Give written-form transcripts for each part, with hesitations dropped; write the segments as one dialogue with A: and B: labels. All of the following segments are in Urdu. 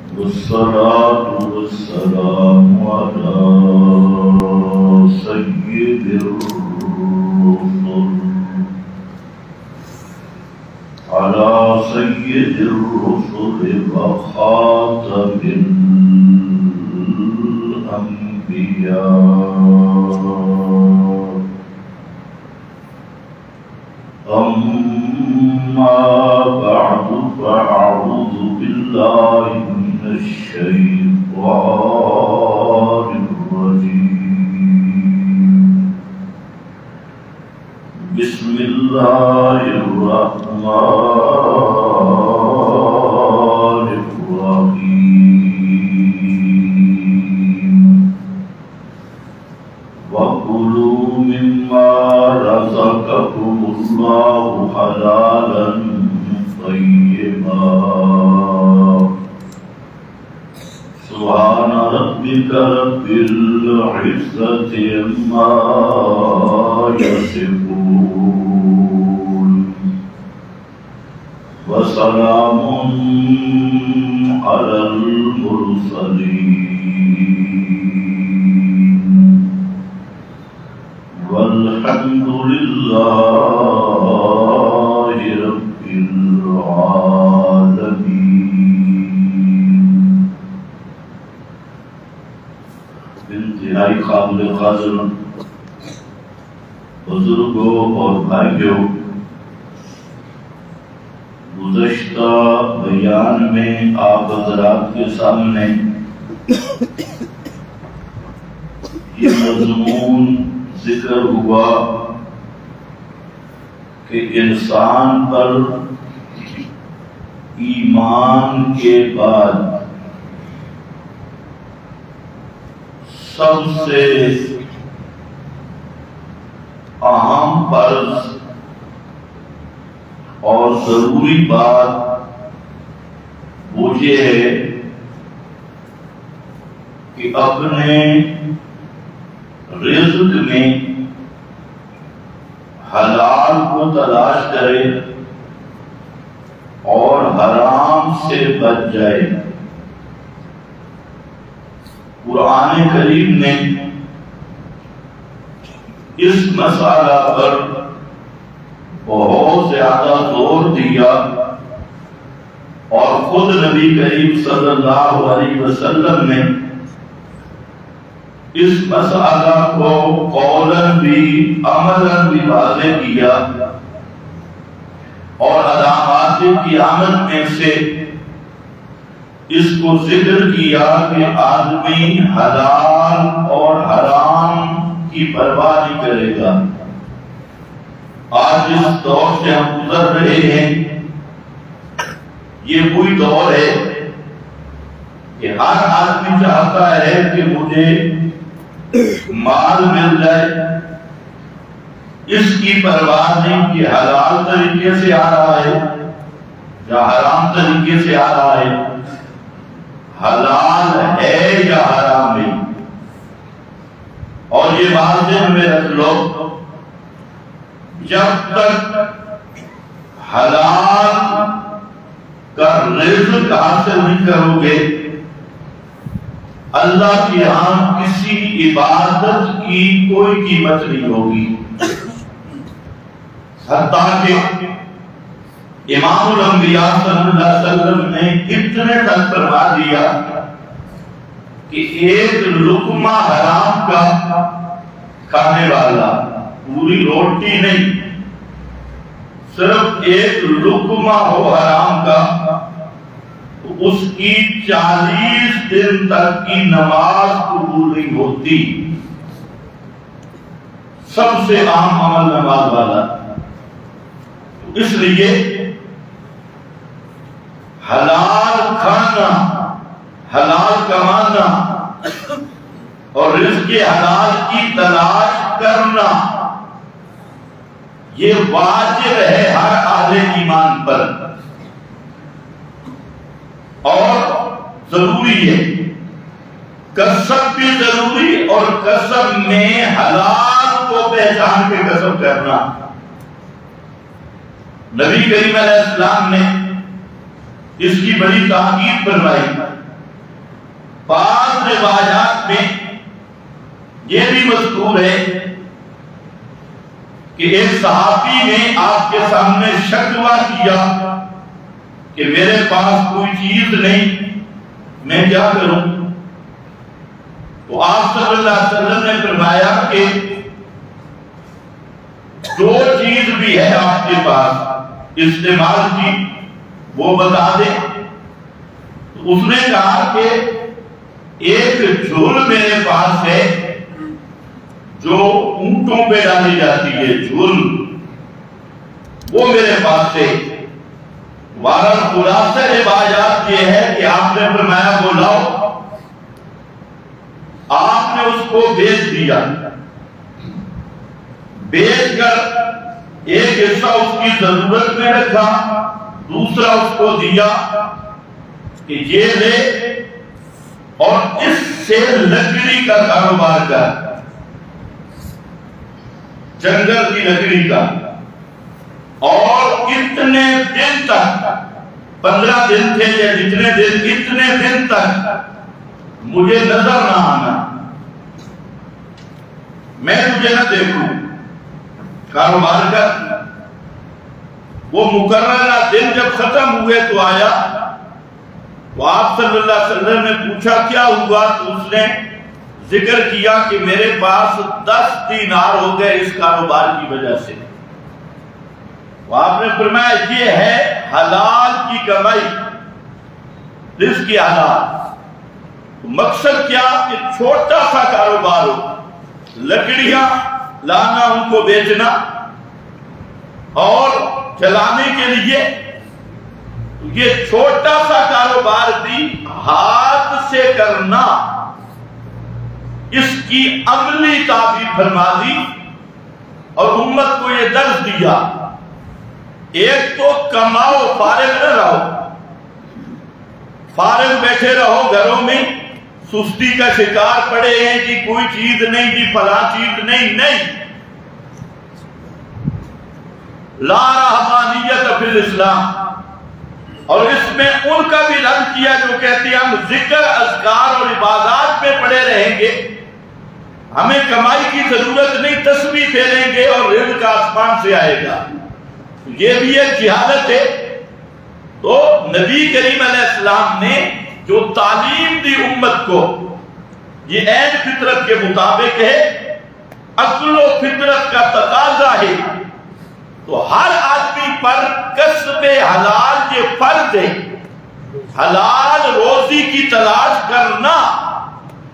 A: والصلاة والسلام على سيد الرسل وخاتم الأنبياء. أما بعد فأعوذ بالله من الشيطان الرجيم. بسم الله الرحمن الرحيم. وكلوا مما رزقكم الله حلالا طيبا. سبحان ربك رب العزة عما يصفون وسلام على المرسلين والحمد لله رب العالمين. انتہائی قابل قدر بزرگوں اور بھائیوں، گزشتہ بیان میں آپ حضرات کے سامنے یہ مضمون ذکر ہوا کہ انسان پر ایمان کے بعد سب سے اہم فرض اور ضروری بات وہ یہ ہے کہ اپنے رزق میں حلال کو تلاش کرے اور حرام سے بچ جائے. قرآن کریم نے اس مسئلہ پر بہت زیادہ زور دیا اور خود نبی کریم صلی اللہ علیہ وسلم نے اس مسئلہ کو قولاً بھی عملاً بھی واضح کیا، اور علامات قیامت میں سے اس کو ذکر کیا کہ آدمی حلال اور حرام کی پرواہ نہیں کرے گا. آج اس دور سے ہم گزر رہے ہیں، یہ وہی دور ہے کہ ہر آدمی چاہتا ہے کہ مجھے مال مل جائے، اس کی پرواہ نہیں کہ حلال طریقے سے آ رہا ہے یا حرام طریقے سے آ رہا ہے، حلال ہے یا حرام ہے. اور یہ بات ذہن میں رکھ لو، جب تک حلال کا رزق حاصل نہیں کرو گے، اللہ کی یہاں کسی عبادت کی کوئی قیمت نہیں ہوگی. حتیٰ کہ امام الانبیاء صلی اللہ علیہ وسلم نے اتنے تک فرما دیا کہ ایک لقمہ حرام کا کھانے والا، پوری روٹی نہیں، صرف ایک لقمہ ہو حرام کا، اس کی 40 دن تک کی نماز قبول نہیں ہوتی. سب سے عام عمل نماز والا. اس لیے حلال کھانا، حلال کمانا اور رزق حلال کی تلاش کرنا یہ واجب ہے ہر اہل ایمان پر، اور ضروری ہے. کسب بھی ضروری، اور کسب میں حلال کو پہچان کے کسب کرنا. نبی کریم علیہ السلام نے اس کی بڑی تاکید فرمائی۔ بعض روایات میں یہ بھی مذکور ہے کہ ایک صحابی نے آپ کے سامنے شکوہ کیا کہ میرے پاس کوئی چیز نہیں، میں کیا کروں؟ تو آپ صلی اللہ علیہ وسلم نے فرمایا کہ جو چیز بھی ہے آپ کے پاس استعمال کی وہ بتا دیں۔ تو اس نے کہا کہ ایک جھول میرے پاس ہے جو اونٹوں پہ ڈالی جاتی ہے، جھول، وہ میرے پاس ہے۔ بہرحال خلاصہ روایات یہ ہے کہ آپ نے فرمایا وہ لاؤ، آپ نے اس کو بیچ دیا، بیچ کر ایک حصہ اس کی ضرورت میں رکھا، دوسرا اس کو دیا کہ یہ لے اور اس سے لکڑی کا کاروبار کر، جنگل کی لکڑی کا، اور اتنے دن تک، 15 دن تھے یا جتنے دن، اتنے دن تک مجھے نظر نہ آنا، میں تجھے نہ دیکھوں، کاروبار کا۔ وہ مقررہ دن جب ختم ہوئے تو آیا، تو آپ صلی اللہ علیہ وسلم نے پوچھا کیا ہوا؟ تو اس نے ذکر کیا کہ میرے پاس 10 دینار ہو گئے اس کاروبار کی وجہ سے۔ تو آپ نے فرمایا یہ ہے حلال کی کمائی، رزق کی حلال۔ مقصد کیا کہ چھوٹا سا کاروبار ہو، لکڑیاں لانا، ان کو بیچنا اور چلانے کے لیے، یہ چھوٹا سا کاروبار بھی ہاتھ سے کرنا، اس کی عملی تعبیر فرما دی اور امت کو یہ درس دیا۔ ایک تو کماؤ، فارغ نہ رہو، فارغ بیٹھے رہو گھروں میں، سستی کا شکار پڑے ہیں کہ کوئی چیز نہیں، جی فلاں چیز نہیں، نہیں۔ لا رحمانیت فی الاسلام، اور اس میں ان کا بھی رد کیا جو کہتے ہیں ہم ذکر، اذکار اور عبادات میں پڑے رہیں گے، ہمیں کمائی کی ضرورت نہیں، تسبیح پھیریں گے اور رزق آسمان سے آئے گا۔ یہ بھی ایک جہالت ہے۔ تو نبی کریم علیہ السلام نے جو تعلیم دی امت کو، یہ عین فطرت کے مطابق ہے، عقل و فطرت کا تقاضا ہے۔ تو ہر آدمی پر کسب حلال یہ فرض ہے، حلال روزی کی تلاش کرنا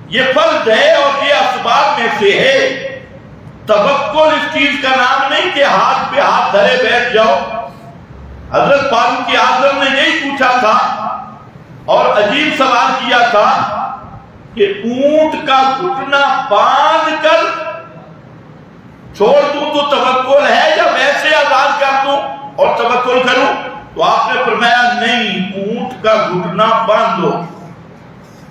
A: یہ فرض ہے، اور یہ اسباب میں سے ہے۔ توکل اس چیز کا نام نہیں کہ ہاتھ پہ ہاتھ دھرے بیٹھ جاؤ۔ حضرت فاروق اعظم نے یہی پوچھا تھا اور عجیب سوال کیا تھا کہ اونٹ کا گھٹنا باندھ کر چھوڑ دوں تو توکل ہے، یا ویسے آزاد کر دوں اور توکل کروں؟ تو آپ نے فرمایا نہیں، اونٹ کا گھٹنا باندھو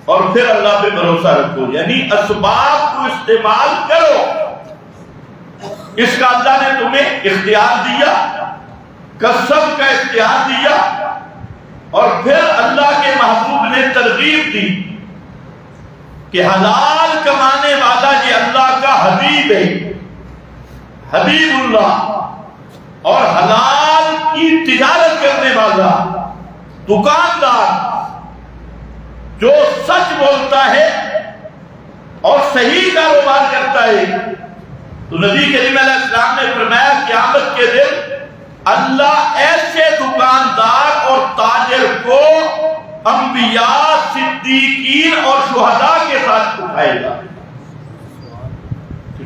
A: اور پھر اللہ پہ بھروسہ رکھو، یعنی اسباب کو استعمال کرو۔ اس کا اللہ نے تمہیں اختیار دیا، کسب کا اختیار دیا، اور پھر اللہ کے محبوب نے ترغیب دی کہ حلال کمانے والا یہ اللہ کا حبیب ہے، حبیب اللہ، اور حلال کی تجارت کرنے والا دکاندار جو سچ بولتا ہے اور صحیح کاروبار کرتا ہے۔ تو نبی کریم علیہ السلام نے فرمایا قیامت کے دن اللہ ایسے دکاندار اور تاجر کو انبیاء، صدیقین اور شہداء کے ساتھ اٹھائے گا۔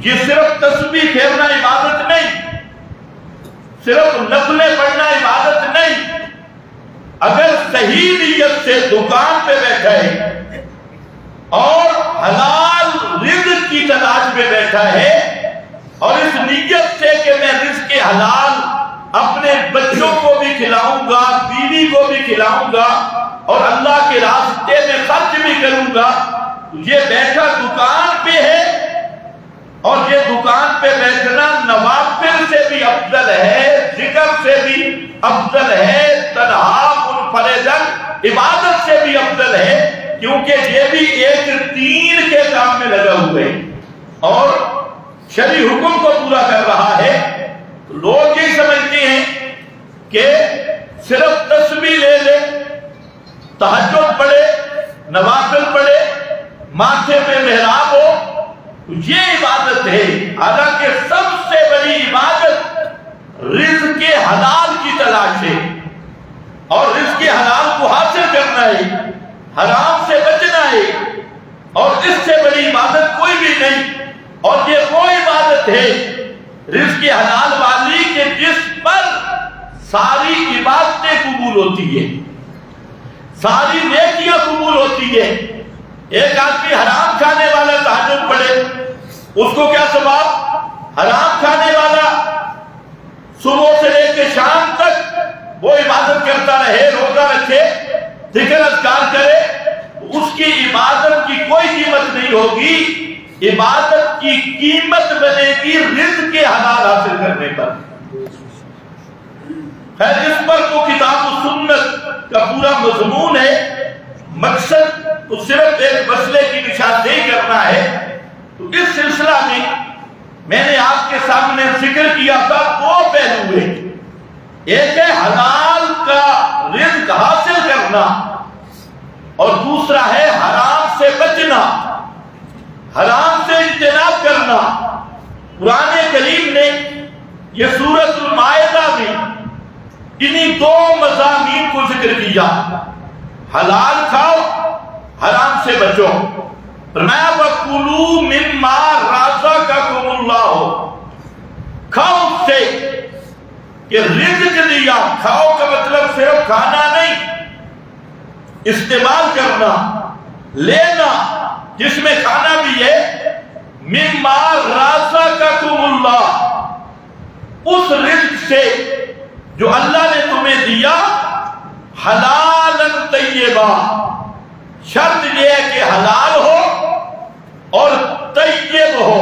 A: یہ صرف تسبیح پھیرنا عبادت نہیں، صرف نفلیں پڑھنا عبادت نہیں۔ اگر صحیح نیت سے دکان پہ بیٹھا ہے اور حلال رزق کی تلاش میں بیٹھا ہے، اور اس نیت سے کہ میں رزق حلال اپنے بچوں کو بھی کھلاؤں گا، بیوی کو بھی کھلاؤں گا، اور اللہ کے راستے میں خرچ بھی کروں گا، یہ بیٹھا دکان پہ ہے، اور یہ دکان پہ بیٹھنا نوافل سے بھی افضل ہے، ذکر سے بھی افضل ہے، تنہا منفردن عبادت سے بھی افضل ہے، کیونکہ یہ بھی ایک دین کے کام میں لگا ہوئے اور شرعی حکم کو پورا کر رہا ہے۔ لوگ یہ سمجھتے ہیں کہ صرف تسبیح لے لے، تہجد پڑھے، نوافل پڑھے، ماتھے پہ محراب ہو، یہ عبادت ہے۔ حالانکہ سب سے بڑی عبادت رزق حلال کی تلاش ہے، اور رزق حلال کو حاصل کرنا ہے، حرام سے بچنا ہے، اور اس سے بڑی عبادت کوئی بھی نہیں۔ اور یہ وہ عبادت ہے رزق حلال والی کہ جس پر ساری عبادتیں قبول ہوتی ہے، ساری نیکیاں قبول ہوتی ہے۔ ایک آدمی حرام کھانے والا تہجد پڑھے، اس کو کیا ثواب؟ حرام کھانے والا صبح سے لے کے شام تک وہ عبادت کرتا رہے، روزہ رکھے، ذکر اذکار کرے، اس کی عبادت کی کوئی قیمت نہیں ہوگی۔ عبادت کی قیمت بنے گی رزق کے حلال حاصل کرنے پر۔ خیر، اس پر تو کتاب و سنت کا پورا مضمون ہے، مقصد تو صرف ایک مسئلے کی نشاندہی کرنا ہے۔ تو اس سلسلہ میں نے آپ کے سامنے ذکر کیا تھا دو پہلو ہیں، ایک ہے حلال کا رزق حاصل کرنا اور دوسرا ہے حرام سے بچنا، حرام سے اجتناب کرنا۔ قرآن کریم نے یہ سورۃ المائدہ میں انہی دو مضامین کو ذکر کیا، حلال کھاؤ، حرام سے بچو۔ فرمایا وَكُلُوا مِمَّا رَزَقَكُمُ اللَّهُ، کھاؤ اس سے کہ رزق دیا۔ کھاؤ کا مطلب صرف کھانا نہیں، استعمال کرنا، لینا، جس میں کھانا بھی ہے۔ مِمَّا رَزَقَكُمُ اللَّهُ، اس رزق سے جو اللہ نے تمہیں دیا، حلالاً طیبا، شرط یہ ہے کہ حلال ہو اور طیب ہو،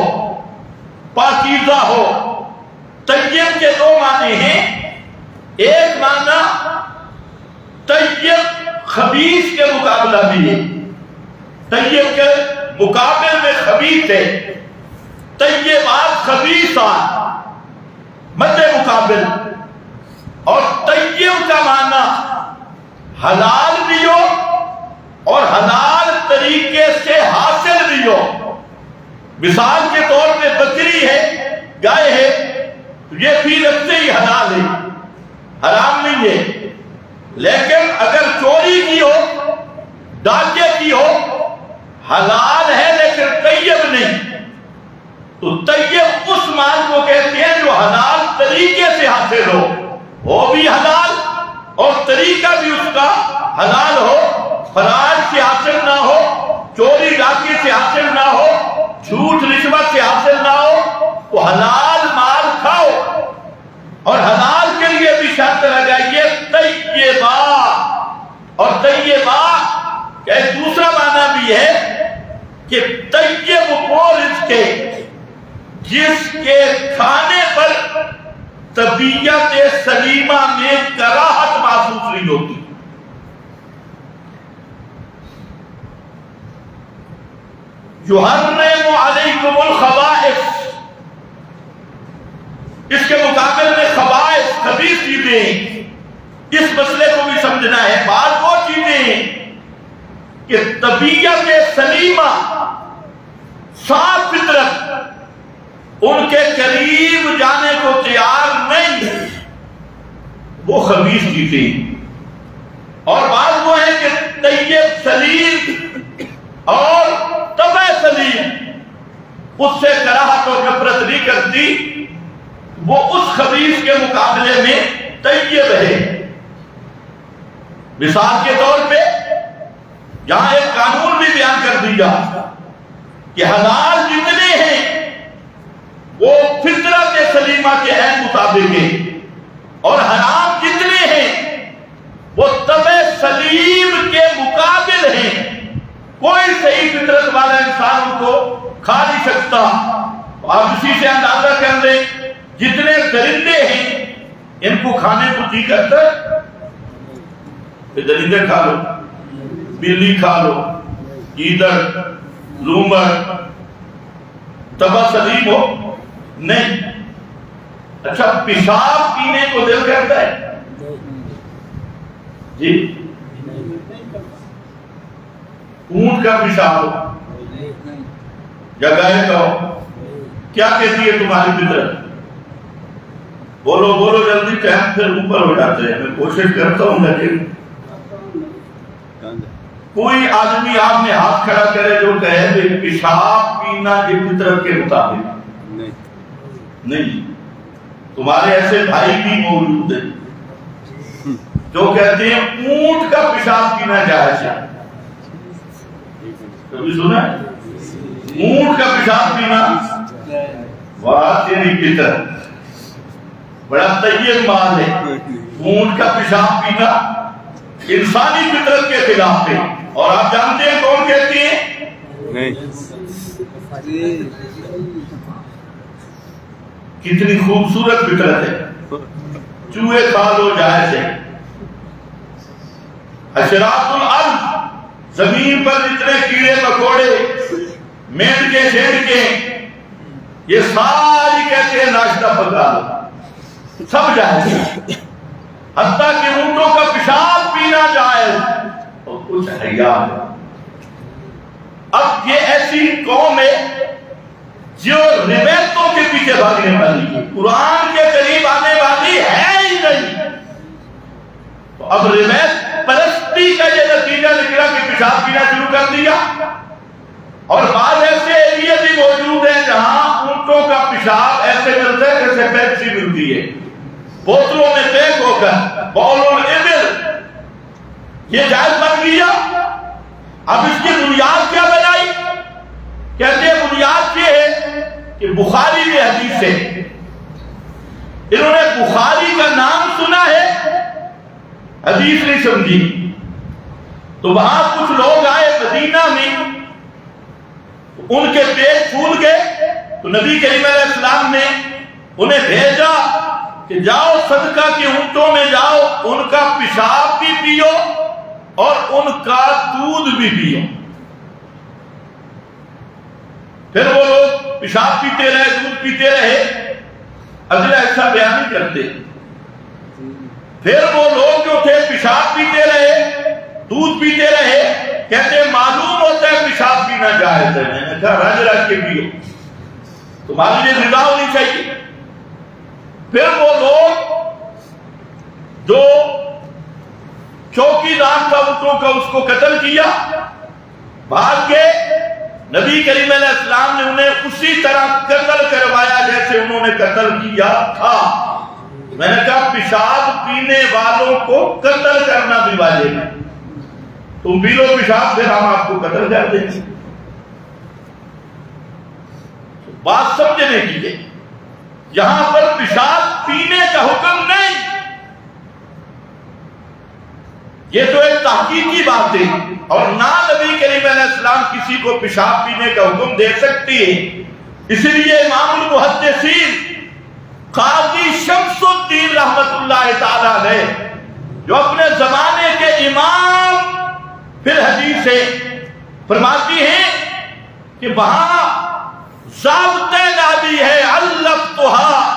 A: پاکیزہ ہو۔ طیب کے دو معنی ہیں، ایک معنی طیب خبیث کے مقابلہ بھی ہے، طیب کے مقابل میں خبیث ہے، طیبات خبیثات مد مقابل۔ اور طیب کا معنی حلال بھی ہو اور حلال طریقے سے حاصل بھی ہو۔ مثال کے طور پہ بکری ہے، گائے ہے، یہ فی نفسہ ہی حلال ہے، حرام نہیں ہے۔ لیکن اگر چوری کی ہو، ڈاکے کی ہو، حلال ہے لیکن طیب نہیں، تو طیب اس مال کو کہتے ہیں جو حلال طریقے سے حاصل ہو، وہ بھی حلال اور طریقہ بھی اس کا حلال ہو، فراڈ سے حاصل نہ ہو، چوری ڈاکے سے حاصل نہ ہو، جھوٹ رشوت سے حاصل نہ ہو، تو حلال مال کھاؤ۔ اور حلال کے لیے بھی شرط لگائیے طیبہ، اور طیبہ کا ایک دوسرا معنی بھی ہے کہ طیب وہ رزق ہے جس کے کھانے پر طبیعت سلیمہ میں کراہت محسوس نہیں ہوتی۔ یحرم علیکم الخبائث، اس کے مقابل میں خبائث خبیث چیزیں ہیں، اس مسئلے کو بھی سمجھنا ہے۔ بعض وہ چیزیں ہیں کہ طبیعت سلیمہ، صاف فطرت ان کے قریب جانے کو تیار نہیں، وہ خبیث چیزیں۔ اور بعض وہ ہے کہ طیب سلیم اور طبع سلیم، اس سے کراہت اور نفرت نہیں کرتی، وہ اس خبیث کے مقابلے میں طیب ہے۔ مثال کے طور پہ یہاں ایک قانون بھی بیان کر دیا کہ حلال جتنے ہیں وہ فطرت سلیمہ کے عین مطابق ہیں، اور حرام جتنے ہیں وہ طبع سلیم کے مقابل ہیں۔ کوئی صحیح فطرت والا انسان ان کو کھا نہیں سکتا۔ آپ اسی سے اندازہ کر لیں، جتنے درندے ہیں ان کو کھانے کو جی کرتا ہے؟ درندے کھا لو، بلی کھا لو، گیدڑ، لومڑ، تبا سلیم ہو، نہیں۔ اچھا پیشاب پینے کو دل کرتا ہے؟ جی اونٹ کا پیشاب ہو یا گائے کا ہو، کیا کہتی ہے تمہاری فطرت؟ بولو بولو جلدی، ٹائم پھر اوپر ہو جاتے ہیں، میں کوشش کرتا ہوں لیکن کوئی آدمی آپ نے ہاتھ کھڑا کرے جو کہے کہ پیشاب پینا یہ فطرت کے مطابق نہیں۔ تمہارے ایسے بھائی بھی موجود ہیں جو کہتے ہیں اونٹ کا پیشاب پینا جائز ہے، کبھی سنا ہے؟ اونٹ کا پیشاب پینا، واہ تیری فطرت بڑا طیب مال ہے۔ اونٹ کا پیشاب پینا انسانی فطرت کے خلاف ہے، اور آپ جانتے ہیں کون کہتی ہیں؟ نہیں۔ کتنی خوبصورت فطرت ہے، چوہے کھا لو جائز ہے۔ حشرات الارض، زمین پر جتنے کیڑے مکوڑے، مینڈکے شینڈکے، یہ ساری کہتے ہیں ناشتہ پکا لو، سب جائز ہے، حتیٰ کہ اونٹوں کا پیشاب پینا جائز، اور کچھ حیا ہے۔ اب یہ ایسی قوم ہے جو روایتوں کے پیچھے بھاگنے والی ہے، قرآن کے قریب آنے والی ہے ہی نہیں۔ تو اب روایت پرستی کا یہ نتیجہ نکلا کہ پیشاب پینا شروع کر دیا، اور بعض ایسے ایریے بھی موجود ہیں جہاں اونٹوں کا پیشاب ایسے ملتا ہے جیسے پیپسی ملتی ہے، بوتلوں میں پیک ہو کر، بولوں میں یہ جائز بن گیا۔ اب اس کی بنیاد کیا بنائی؟ کہتے ہیں بنیاد یہ ہے کہ بخاری میں حدیث ہے، انہوں نے بخاری کا نام سنا ہے، حدیث نہیں سمجھی، تو وہاں کچھ لوگ آئے مدینہ میں، ان کے پیٹ پھول گئے، تو نبی کریم علیہ السلام نے انہیں بھیجا کہ جاؤ صدقہ کے اونٹوں میں جاؤ، ان کا پیشاب بھی پیو اور ان کا دودھ بھی پیو۔ پھر وہ لوگ پیشاب پیتے رہے، دودھ پیتے رہے، اگلا ایسا بیان نہیں کرتے۔ پھر وہ لوگ جو تھے پیشاب پیتے رہے، دودھ پیتے رہے، کہتے ہیں معلوم ہوتا ہے پیشاب پینا جائز ہے۔ میں نے کہا رج رج کے پیو، تمہاری لیے رضا ہونی چاہیے۔ پھر وہ لوگ جو چوکی دار تھا اونٹوں کا، اس کو قتل کیا، بھاگ گئے، نبی کریم علیہ السلام نے انہیں اسی طرح قتل کروایا جیسے انہوں نے قتل کیا تھا۔ میں نے کہا پیشاب پینے والوں کو قتل کرنا بھی واجب ہے، تم پی لو پیشاب، پھر ہم آپ کو قتل کر دیں گے۔ بات سمجھنے کی ہے، یہاں پر پیشاب پینے کا حکم نہیں، یہ تو ایک تحقیقی بات ہے، اور نہ نبی کریم علیہ السلام کسی کو پیشاب پینے کا حکم دے سکتی ہے۔ اس لیے امام المحدثین قاضی شمس الدین رحمت اللہ تعالیٰ نے، جو اپنے زمانے کے امام پھر حدیث ہے، فرماتی ہیں کہ وہاں ضابطہ نابی ہے، علفتہا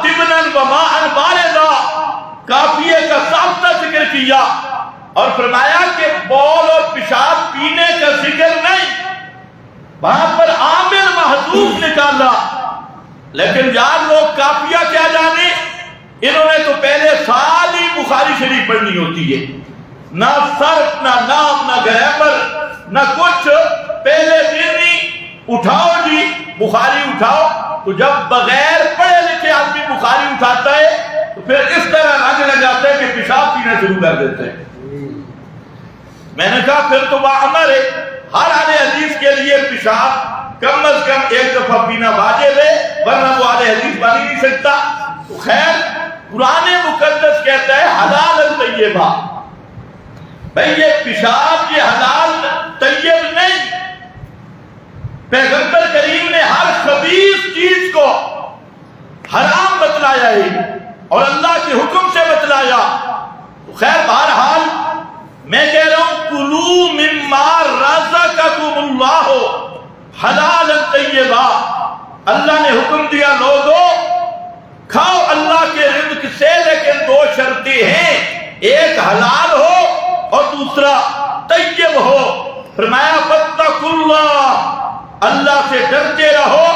A: طبناً و ماءً باردہ، کافیے کا ضابطہ ذکر کیا، اور فرمایا کہ بول اور پیشاب پینے کا ذکر نہیں، وہاں پر عامل محذوف نکالا۔ لیکن یار لوگ کافیہ کیا جانے، انہوں نے تو پہلے ساری بخاری شریف پڑھنی ہوتی ہے، نہ صرف، نہ نام، نہ گرامر، نہ کچھ، پہلے دن ہی اٹھاؤ جی بخاری اٹھاؤ، تو جب بغیر پڑھے لکھے آدمی بخاری اٹھاتا ہے تو پھر اس طرح رنگ لگاتا ہے کہ پیشاب پینا شروع کر دیتے ہیں۔ میں نے کہا پھر تو باعمر ہے، ہر اہل حدیث کے لیے پیشاب کم از کم ایک دفعہ پینا واجب ہے، ورنہ وہ اہل حدیث بن ہی نہیں سکتا۔ تو خیر قرآن مقدس کہتا ہے حلال طیبہ، بھئی یہ پیشاب یہ حلال طیب نہیں، پیغمبر کریم نے ہر خبیث چیز کو حرام بتلا بتلایا ہے اور اللہ کے حکم سے بتلایا. تو خیر بہرحال میں کہہ رہا ہوں کلوا مما رزقکم اللہ حلالا طیبا. اللہ نے حکم دیا لوگو کھاؤ اللہ کے رزق سے، لیکن دو شرطیں ہیں، ایک حلال ہو اور دوسرا طیب ہو. فرمایا فاتقوا اللہ، اللہ سے ڈرتے رہو،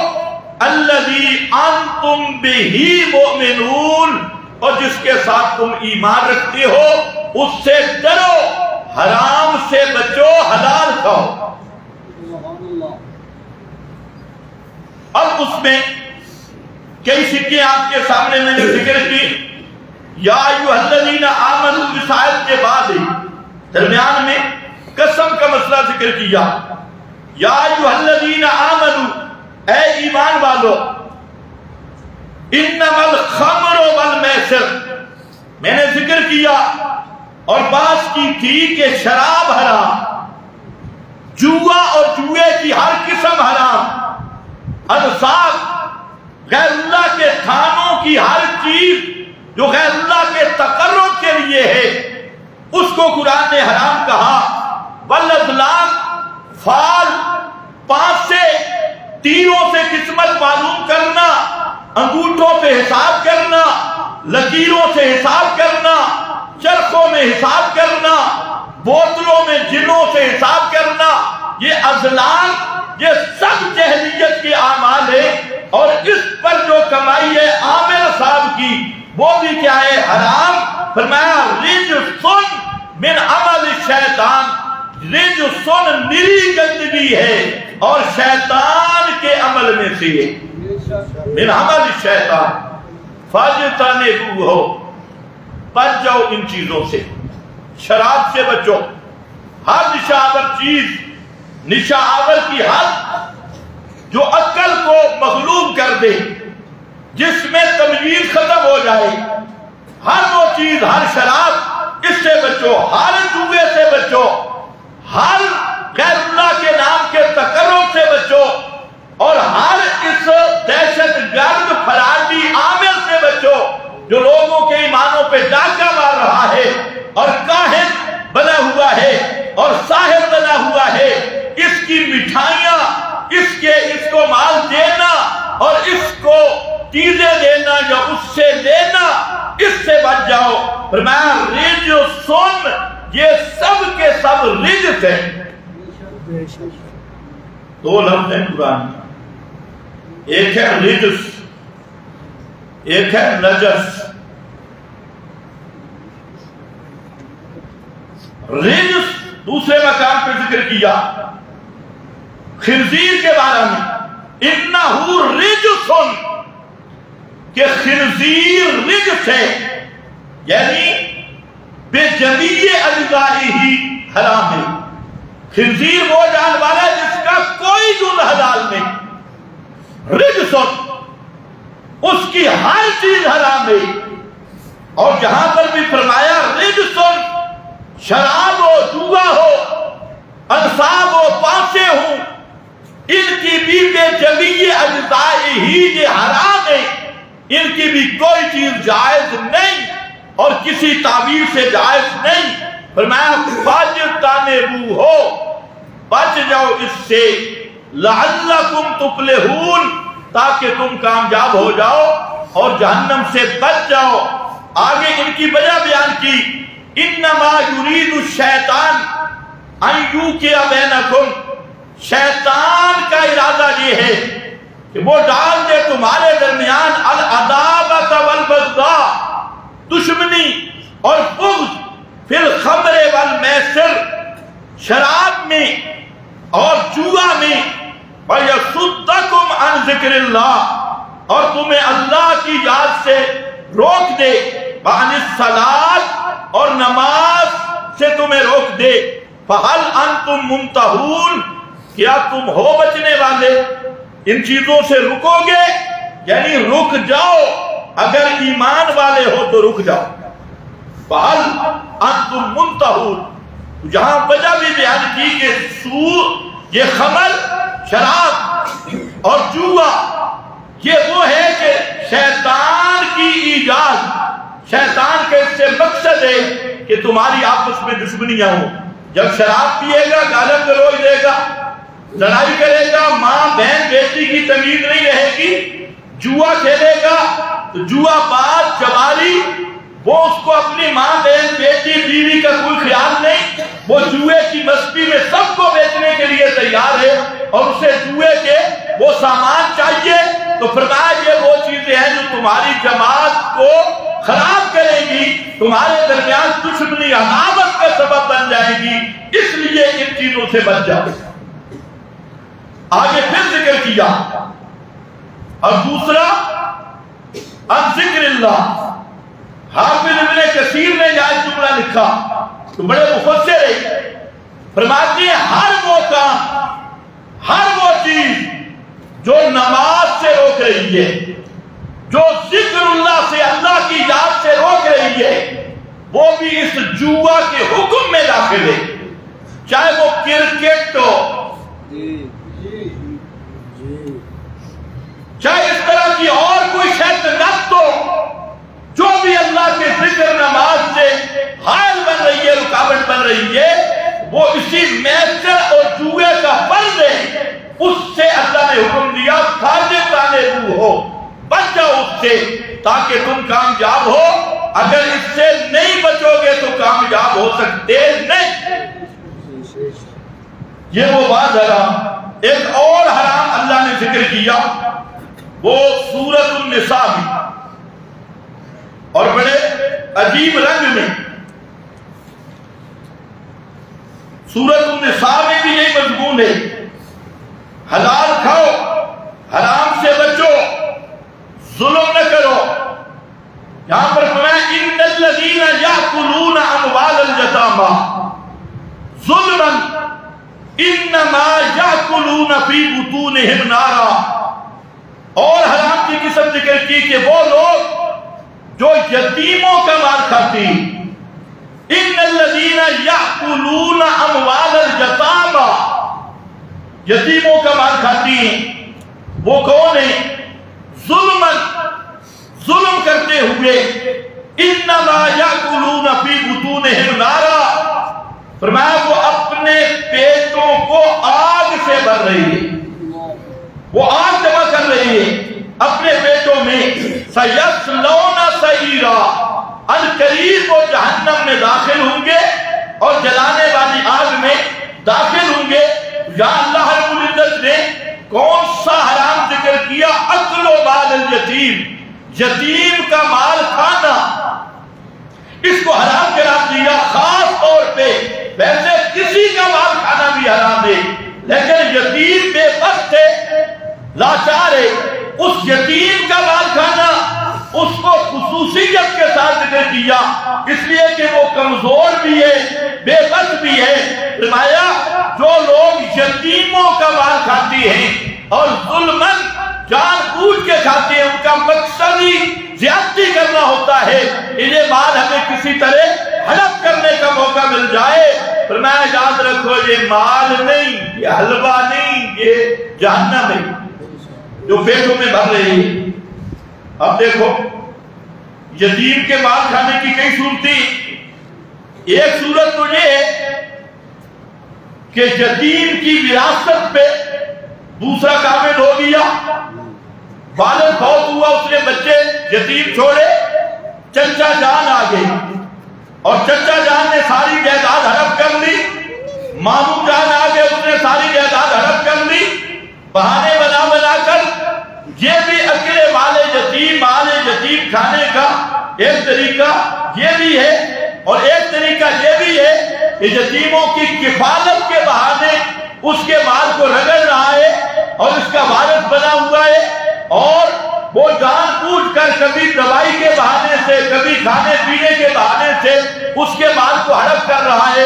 A: الذی انتم بہ مؤمنون، اور جس کے ساتھ تم ایمان رکھتے ہو اس سے ڈرو، حرام سے بچو، حلال کھاؤ. اب اس میں کئی سکے آپ کے سامنے میں نے ذکر کی. یا ایھا الذین آمنوا اس آیت کے بعد درمیان میں قسم کا مسئلہ ذکر کیا. یا ایھا الذین آمنوا، اے ایمان والو، انما الخمر والمیسر، میں نے ذکر کیا اور بات کی تھی کہ شراب حرام، جوا اور جوئے کی ہر قسم حرام، انصاب غیر اللہ کے تھانوں کی ہر چیز جو غیر اللہ کے تقرب کے لیے ہے اس کو قرآن نے حرام کہا. والازلام، فال، پانسے، تیروں سے قسمت معلوم کرنا، انگوٹھوں پہ حساب کرنا، لکیروں سے حساب کرنا، چرخوں میں حساب کرنا، بوتلوں میں جنوں سے حساب کرنا، یہ ازلام، یہ سب جہلیت کے اعمال ہے. اور اس پر جو کمائی ہے عامر صاحب کی وہ بھی کیا ہے؟ حرام. فرمایا رجسن من عمل الشیطان، رجسن نری گندگی ہے اور شیطان کے عمل میں سے ہے. من عمل الشیطان فاجتنبوہ، بچ جاؤ ان چیزوں سے، شراب سے بچو، ہر نشہ آور چیز، نشہ آور کی حد جو عقل کو مغلوب کر دے، جس میں تمیز ختم ہو جائے، ہر وہ چیز، ہر شراب، اس سے بچو، ہر جوئے سے بچو، ہر غیر اللہ کے نام کے تقرب سے بچو، اور ہر اس دہشت گرد فرارٹی عامل سے بچو جو لوگوں کے ایمانوں پہ ڈاکہ مار رہا ہے اور کاہن بنا ہوا ہے اور ساحر بنا ہوا ہے. اس کی مٹھائیاں، اس کو مال دینا اور اس کو چیزیں دینا یا اس سے لینا، اس سے بچ جاؤ. فرمایا رجسن، یہ سب کے سب رجس ہیں. دو لفظ ہیں قرآن، ایک ہے رجس، ایک ہے نجس. رجس دوسرے مقام پر ذکر کیا خنزیر کے بارے میں، انہو رجسن، کہ خنزیر رجس ہے، یعنی بے جمیع اجزائی ہی حرام ہے. خنزیر وہ جانور ہے جس کا کوئی جز حلال نہیں. رجسن، اس کی ہر چیز حرام ہے. اور جہاں پر بھی فرمایا رجسن، شراب ہو، جوا ہو، انصاب ہو، پانسے ہوں، ان کی بھی بے جمیع اجزائی ہی یہ حرام ہے. ان کی بھی کوئی چیز جائز نہیں اور کسی تعبیر سے جائز نہیں. فرمایا فاجتنبوہ، بچ جاؤ اس سے، لعلکم تفلحون، تاکہ تم کامیاب ہو جاؤ اور جہنم سے بچ جاؤ. آگے ان کی وجہ بیان کی، انما یرید الشیطان ان یوقع بینکم، شیطان کا ارادہ یہ ہے کہ وہ ڈال دے تمہارے درمیان العداوۃ والبغضاء، دشمنی اور بغض، فی الخمر والمیسر، شراب میں اور جوا میں، وَيَصُدَّكُمْ عَنْ ذِكْرِ اللَّهِ، اور تمہیں اللہ کی یاد سے روک دے، وَعَنِ الصَّلَاةِ، اور نماز سے تمہیں روک دے. فَهَلْ أَنْتُمْ مُنْتَهُونَ، کیا تم ہو بچنے والے؟ ان چیزوں سے رکو گے، یعنی رک جاؤ، اگر ایمان والے ہو تو رک جاؤ. فَهَلْ أَنْتُمْ مُنْتَهُونَ، جہاں وجہ بھی بیان کی کہ سود، یہ خمر، شراب اور جوا یہ وہ ہے کہ شیطان کی ایجاد، شیطان کے اس سے مقصد ہے کہ تمہاری آپس میں دشمنیاں ہوں۔ جب شراب پیے گا گالم گلوچ دے گا، لڑائی کرے گا، ماں بہن بیٹی کی تمیز نہیں رہے گی، جوا کھیلے گا تو جوا باز جواری، وہ اس کو اپنی ماں بہن بیٹی بیوی کا کوئی خیال نہیں، وہ جوئے کی مستی میں سب کو بیچنے کے لیے تیار ہے، اور اسے جوئے کے وہ سامان چاہیے۔ تو فرمایا یہ وہ چیزیں ہیں جو تمہاری جماعت کو خراب کرے گی، تمہارے درمیان دشمنی عداوت کا سبب بن جائے گی، اس لیے ان چیزوں سے بچ جاؤ۔ آگے پھر ذکر کیا، اور دوسرا اب ذکر اللہ۔ حافظ ابن کثیر نے یہ جملہ لکھا تو بڑے مفسر ہے، فرماتے ہیں ہر وہ کام، ہر وہ چیز جو نماز سے روک رہی ہے، جو ذکر اللہ سے، اللہ کی یاد سے روک رہی ہے، وہ بھی اس جوا کے حکم میں داخل ہے، چاہے وہ کرکٹ ہو، چاہے اس طرح کی اور کوئی شیطنت ہو، جو بھی اللہ کے ذکر نماز سے حائل بن رہی ہے، رکاوٹ بن رہی ہے، وہ اسی میسر اور جوئے کا فرض ہے، اس سے اللہ نے حکم دیا تانے ہو، بچ جاؤ اس سے تاکہ تم کامیاب ہو، اگر اس سے نہیں بچو گے تو کامیاب ہو سکتے نہیں۔ یہ وہ بات حرام۔ ایک اور حرام اللہ نے ذکر کیا، وہ سورۃ النساء میں، اور بڑے عجیب رنگ میں۔ سورۃ النساء میں بھی یہی مضمون ہے، حلال کھاؤ، حرام سے بچو، ظلم نہ کرو۔ یہاں پر فرمایا ان الذین یاکلون اموال الیتامی ظلما انما یاکلون فی بطونہم نارا۔ اور حرام کی قسم ذکر کی کہ وہ لوگ جو یتیموں کا مال کھاتی، ان الذین یاکلون اموال الیتامی، یتیموں کا مال کھاتی ہیں، وہ کون ہیں؟ ظلم کرتے ہوئے، انما یاکلون فی بطونہم نارا، فرمایا وہ اپنے پیٹوں کو آگ سے بھر رہی ہے، وہ آگ جمع کر رہی ہے اپنے پیٹوں میں۔ سیصلون سعیرا، عنقریب وہ جہنم میں داخل ہوں گے اور جلانے والی آگ میں داخل ہوں گے۔ یا اللہ رب العزت نے کون سا حرام ذکر کیا؟ اکل و مال الیتیم، یتیم کا مال کھانا، اس کو حرام قرار دیا خاص طور پہ۔ ویسے کسی کا مال کھانا بھی حرام ہے، لیکن یتیم بے بس ہے، لاچار ہے، اس یتیم کا مال کھانا اس کو خصوصیت کے ساتھ ذکر کیا، اس لیے کہ وہ کمزور بھی ہے، بے بس بھی ہے۔ فرمایا جو لوگ یتیموں کا مال کھاتی ہیں اور ظلماً جان بوجھ کے کھاتے ہیں، ان کا مقصد ہی زیادتی کرنا ہوتا ہے، انہیں مال ہمیں کسی طرح ہڑپ کرنے کا موقع مل جائے۔ فرمایا یاد رکھو یہ مال نہیں، یہ حلوہ نہیں، یہ جہنم ہے جو پیٹوں میں بھر رہی ہے۔ اب دیکھو یتیم کے مال کھانے کی کئی صورتیں، ایک صورت تو یہ ہے کہ یتیم کی وراثت پہ دوسرا کامل ہو گیا، والد فوت ہوا، اس نے بچے یتیم چھوڑے، چچا جان آ گئے اور چچا جان نے ساری جائیداد ہڑپ کر لی، ماموں جان آ گئے، اس نے ساری جائیداد ہڑپ کر لی، بہانے بنا بنا کر۔ یہ بھی اکیلے والے یتیم مال یتیم کھانے کا ایک طریقہ یہ بھی ہے، اور ایک طریقہ یہ بھی ہے کہ یتیموں کی کفالت کے بہانے اس کے مال کو رگڑ رہا ہے اور اس کا وارث بنا ہوا ہے، اور وہ جان بوجھ کر کبھی دوائی کے بہانے سے، کبھی کھانے پینے کے بہانے سے اس کے مال کو ہڑپ کر رہا ہے۔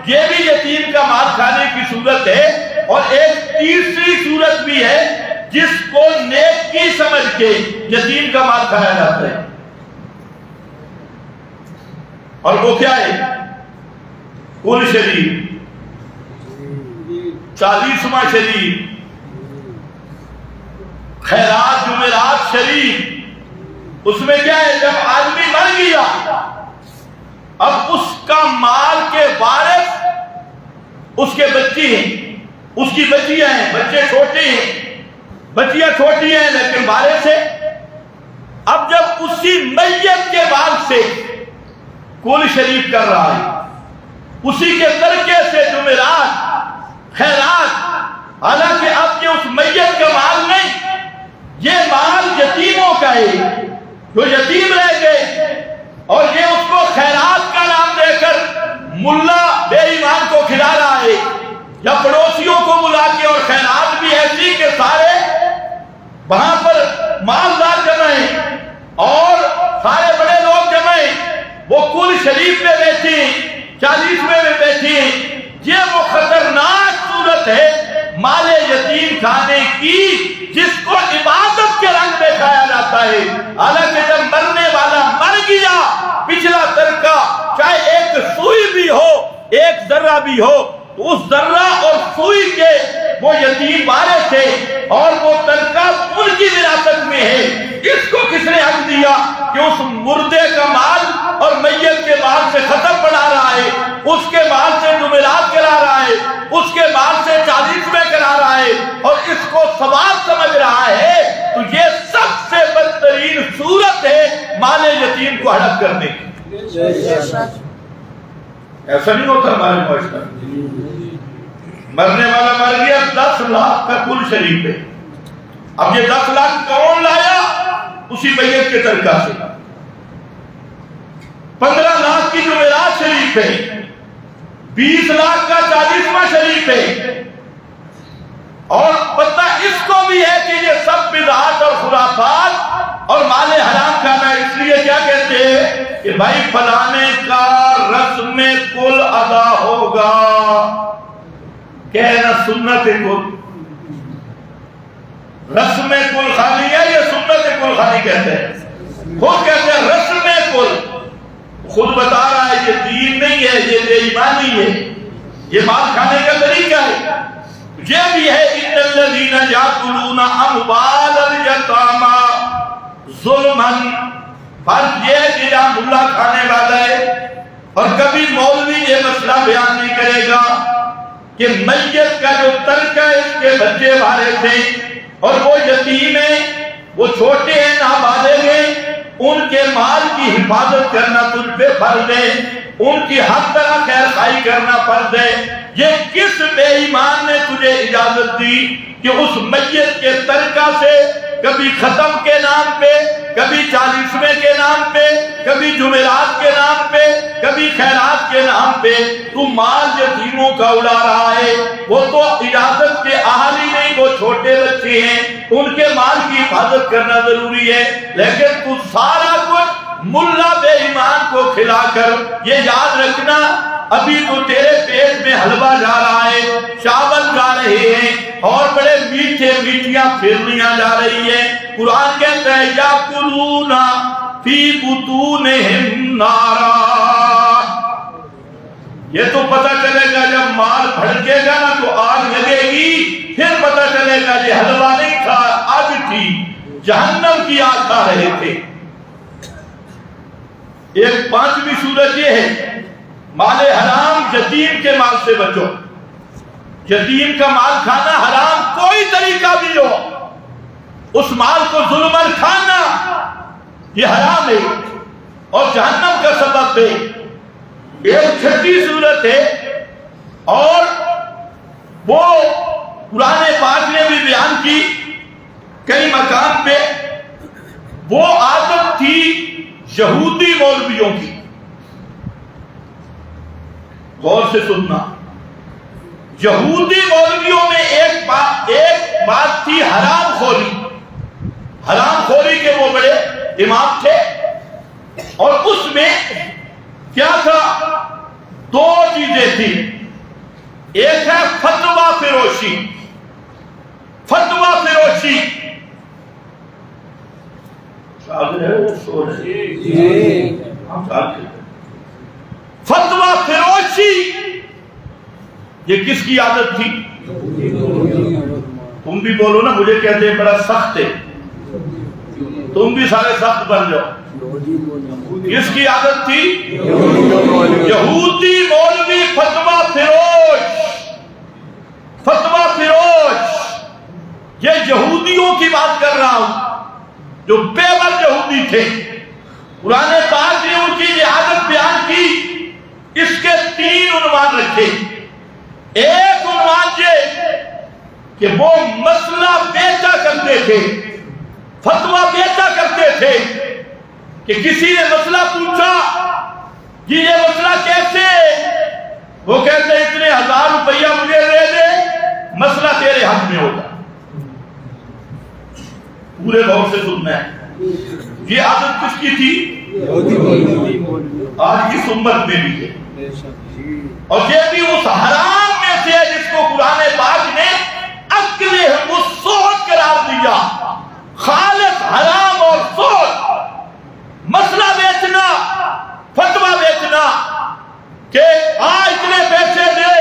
A: یہ بھی یتیم کا مال کھانے کی صورت ہے۔ اور ایک تیسری صورت بھی ہے جس کو نیکی سمجھ کے یتیم کا مال کھایا جاتا ہے، اور وہ کیا ہے؟ کل شریف، 40واں شریف، خیرات جمعرات شریف، اس میں کیا ہے، جب آدمی مر گیا اب اس کا مال کے وارث اس کے بچے ہیں، اس کی بچیاں ہیں، بچے چھوٹے ہیں، بچیاں چھوٹی ہیں لیکن وارث ہے۔ اب جب اسی میت کے مال سے کل شریف کر رہا ہے، اسی کے ترکے سے جمعرات خیرات، حالانکہ اب یہ اس میت کا مال نہیں، یہ مال یتیموں کا ہے جو یتیم رہ گئے، اور یہ اس کو خیرات کا نام دے کر ملا بے ایمان کو کھلا رہا ہے، یا پڑوسیوں کو بلا کے، اور خیرات بھی ایسی کہ سارے وہاں پر مالدار جمع ہیں اور سارے بڑے لوگ جمع ہیں، وہ کل شریف میں بیٹھے ہیں، 40ویں میں بیٹھے ہیں۔ یہ وہ خطرناک صورت ہے مال یتیم کھانے کی جس کو عبادت کے رنگ میں کھایا جاتا ہے، حالانکہ جب مرنے والا مر گیا پچھلا ترکہ چاہے ایک سوئی بھی ہو، ایک ذرہ بھی ہو، تو اس ذرہ اور سوئی کے وہ یتیم وارث تھے اور وہ ترکہ ان کی وراثت میں ہے۔ اس کو کس نے حق دیا کہ اس مردے کا مال اور میت کے مال سے ختم بنا رہا ہے، اس کے مال سے جمعرات کرا رہا ہے، اس کے مال سے 40ویں کرا رہا ہے، اور اس کو ثواب سمجھ رہا ہے؟ تو یہ سب سے بدترین صورت ہے مال یتیم کو ہڑپ کرنے کی۔ ایسا نہیں ہوتا ہمارے معاشرہ، مرنے والا مر گیا، 10 لاکھ کا کل شریف ہے، اب یہ 10 لاکھ کون لایا؟ اسی میت کے ترکہ سے۔ 15 لاکھ کی جمعرات شریف ہے، 20 لاکھ کا 40واں شریف ہے، اور پتہ اس کو بھی ہے کہ یہ سب بدعات اور خرافات اور مال حرام کھانا ہے۔ اس لیے کیا کہتے ہیں کہ بھائی فلانے کا رسم کل ادا ہوگا، کہنا سنت کل، رسم کل خانی ہے، یہ سنت کل خانی کہتے ہیں، خود کہتے ہیں رسم کل، خود بتا رہا ہے یہ دین نہیں ہے، یہ بے ایمانی ہے، یہ مال کھانے کا طریقہ ہے۔ یہ بھی ہے ان الذین یاکلون اموال الیتامی ظلما، فرض یہ ہے کہ جہاں ملا کھانے والا ہے، اور کبھی مولوی یہ مسئلہ بیان نہیں کرے گا کہ میت کا جو ترکہ ہے اس کے بچے وارث ہیں اور وہ یتیم ہیں، وہ چھوٹے ہیں، نابالغ ہیں، ان کے مال کی حفاظت کرنا تجھ پہ فرض ہے، ان کی ہر طرح خیر خواہی کرنا فرض ہے۔ یہ کس بے ایمان نے تجھے اجازت دی کہ اس میت کے ترکہ سے کبھی ختم کے نام پہ، کبھی 40ویں کے نام پہ، کبھی جمعرات کے نام پہ، کبھی خیرات کے نام پہ تو مال یتیموں کا اڑا رہا ہے؟ وہ تو اجازت کے اہل ہی نہیں، وہ چھوٹے بچے ہیں، ان کے مال کی حفاظت کرنا ضروری ہے، لیکن تو سارا کچھ ملا بے ایمان کو کھلا کر، یہ یاد رکھنا ابھی تو تیرے پیٹ میں حلوہ جا رہا ہے، چاول جا رہے ہیں، اور بڑے میٹھے میٹھیاں پھرنیاں جا رہی ہیں۔ قرآن کہتا ہے یاکلون فی بطونہم نارا، یہ تو پتہ چلے گا جب مال بھڑکے گا نا تو آگ لگے گی، پھر پتہ چلے گا یہ حلوہ نہیں تھا، آگ تھی، جہنم کی آگ کھا رہے تھے۔ ایک 5ویں صورت یہ ہے مال حرام، یتیم کے مال سے بچو۔ یتیم کا مال کھانا حرام کوئی طریقہ بھی ہو، اس مال کو ظلماً کھانا یہ حرام ہے اور جہنم کا سبب ہے۔ ایک 6 صورت ہے اور وہ قرآن پاک نے بھی بیان کی کئی مقام پہ، وہ عادت تھی یہودی مولویوں کی، غور سے سننا، یہودی مولویوں میں ایک بات تھی حرام خوری، حرام خوری کے وہ بڑے امام تھے، اور اس میں کیا تھا؟ 2 چیزیں تھی، ایک ہے فتویٰ فروشی، فتویٰ فروشی، فتویٰ فروشی یہ کس کی عادت تھی؟ تم بھی بولو نا، مجھے کہتے ہیں بڑا سخت ہے، تم بھی سارے سخت بن جاؤ۔ کس کی عادت تھی؟ یہودی مولوی فتویٰ فروش، فتویٰ فروش۔ یہ یہودیوں کی بات کر رہا ہوں جو پیور یہودی تھے۔ قرآن پاک نے ان کی یہ عادت بیان کی، اس کے 3 عنوان رکھے۔ ایک عنوان یہ کہ وہ مسئلہ بیچا کرتے تھے، فتویٰ بیچا کرتے تھے کہ کسی نے مسئلہ پوچھا کہ یہ مسئلہ کیسے، وہ کہتے ہیں اتنے 1000 روپیہ مجھے دے دے، مسئلہ تیرے حق میں ہوگا۔ پورے غور سے سننا ہے، یہ عادت کس کی تھی؟ آج کی امت میں بھی ہے، اور یہ بھی اس حرام میں سے ہے جس کو قرآن پاک نے اکل السحت قرار دیا۔ خالص حرام اور سحت، مسئلہ بیچنا، فتویٰ بیچنا کہ اتنے پیسے دے۔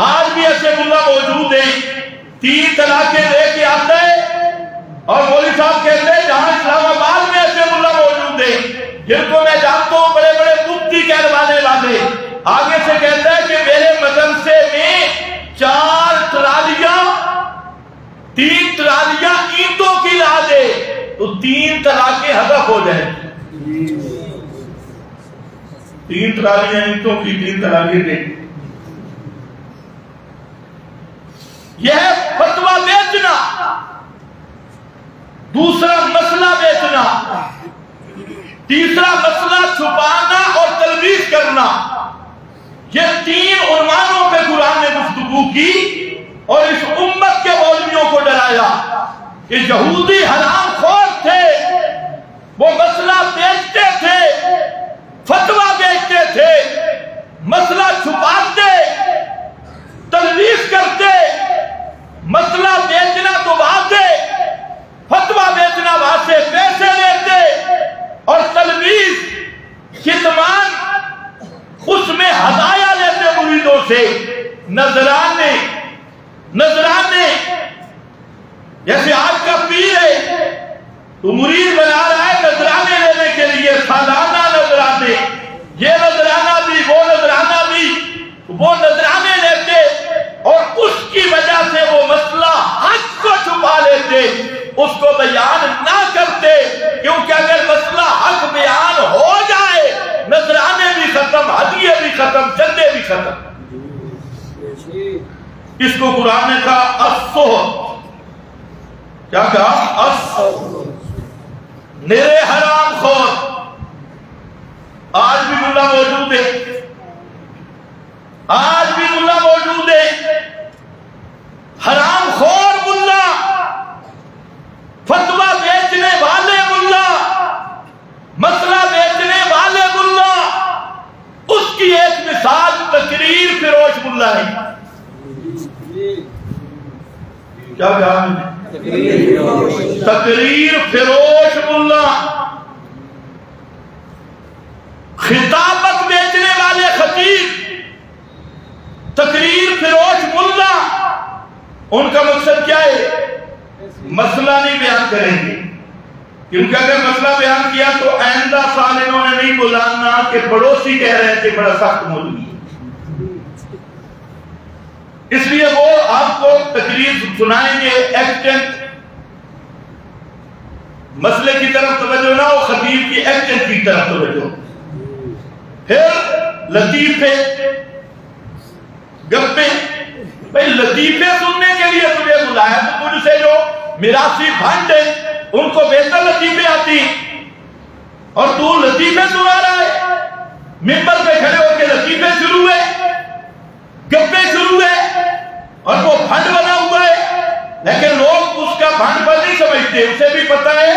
A: آج بھی ایسے ملا موجود ہیں 3 طلاقیں دے کے آتے ہیں، اور مولوی صاحب کہتے ہیں جہاں اسلام آباد میں ایسے ملا موجود ہیں جن کو میں جانتا ہوں، بڑے بڑے مفتی کہلوانے والے، آگے سے کہتا ہے کہ میرے مدرسے میں 4 ٹرالیاں 3 ٹرالیاں اینٹوں کی لا دے تو 3 طلاقیں ہدف ہو جائیں۔ 3 ٹرالیاں اینٹوں کی 3 طلاقیں دے۔ یہ ہے فتویٰ بیچنا۔ دوسرا مسئلہ بیچنا، تیسرا مسئلہ چھپانا اور تلبیس کرنا۔ یہ 3 عنوانوں پہ قرآن نے گفتگو کی اور اس امت کے مولویوں کو ڈرایا کہ یہودی حرام خور تھے، وہ مسئلہ بیچتے تھے، فتویٰ بیچتے تھے، مسئلہ چھپاتے، تلبیس کرتے۔ مسئلہ بیچنا تو واضح، فتویٰ بیچنا واضح، پیسے لیتے اور تلبیس کتمان، اس میں ہدایہ لیتے مریدوں سے۔ نذرانے جیسے آج کا پیر ہے تو مرید بنا رہا ہے نذرانے لینے کے لیے، سالانہ نذرانے، یہ نذرانہ بھی وہ نذرانہ بھی، وہ نذرانے لیتے اور اس کی وجہ سے وہ مسئلہ حق کو چھپا لیتے، اس کو بیان نہ کرتے، کیونکہ اگر مسئلہ حق بیان ہو جائے نذرانے بھی ختم، ہدیے بھی ختم، چندے بھی ختم۔ اس کو قرآن نے کہا السحت، کیا کہا؟ میرے حرام خور۔ آج بھی ملا موجود ہے، آج بھی ملا موجود ہے، حرام خور ملا، فتویٰ بیچنے والے ملا، مسئلہ بیچنے والے ملا۔ اس کی ایک مثال تقریر فروش ملا ہے۔ کیا کہا میں نے؟ تقریر فروش ملا، خطابت بیچنے والے خطیب، تقریر فروش ملا۔ ان کا مقصد کیا ہے؟ مسئلہ نہیں بیان کریں گے، کیونکہ اگر مسئلہ بیان کیا تو آئندہ سال انہوں نے نہیں بلانا کہ پڑوسی کہہ رہے تھے بڑا سخت مولوی۔ اس لیے وہ آپ کو تقریر سنائیں گے ایکسنٹ، مسئلے کی طرف توجہ نہ ہو، خطیب کی ایکسنٹ کی طرف توجہ۔ پھر لطیفے، گپے، بھئی لطیفے سننے کے لیے تجھے بلایا تو تجھ سے جو میراثی بھانڈ ہیں ان کو بہتر لطیفے آتی، اور تو لطیفے سنا رہا ہے، ممبر پہ کھڑے ہو کے لطیفے شروع ہے، گپے شروع ہے، اور وہ بھانڈ بنا ہوا ہے، لیکن لوگ اس کا بھانڈ پر نہیں سمجھتے۔ اسے بھی پتا ہے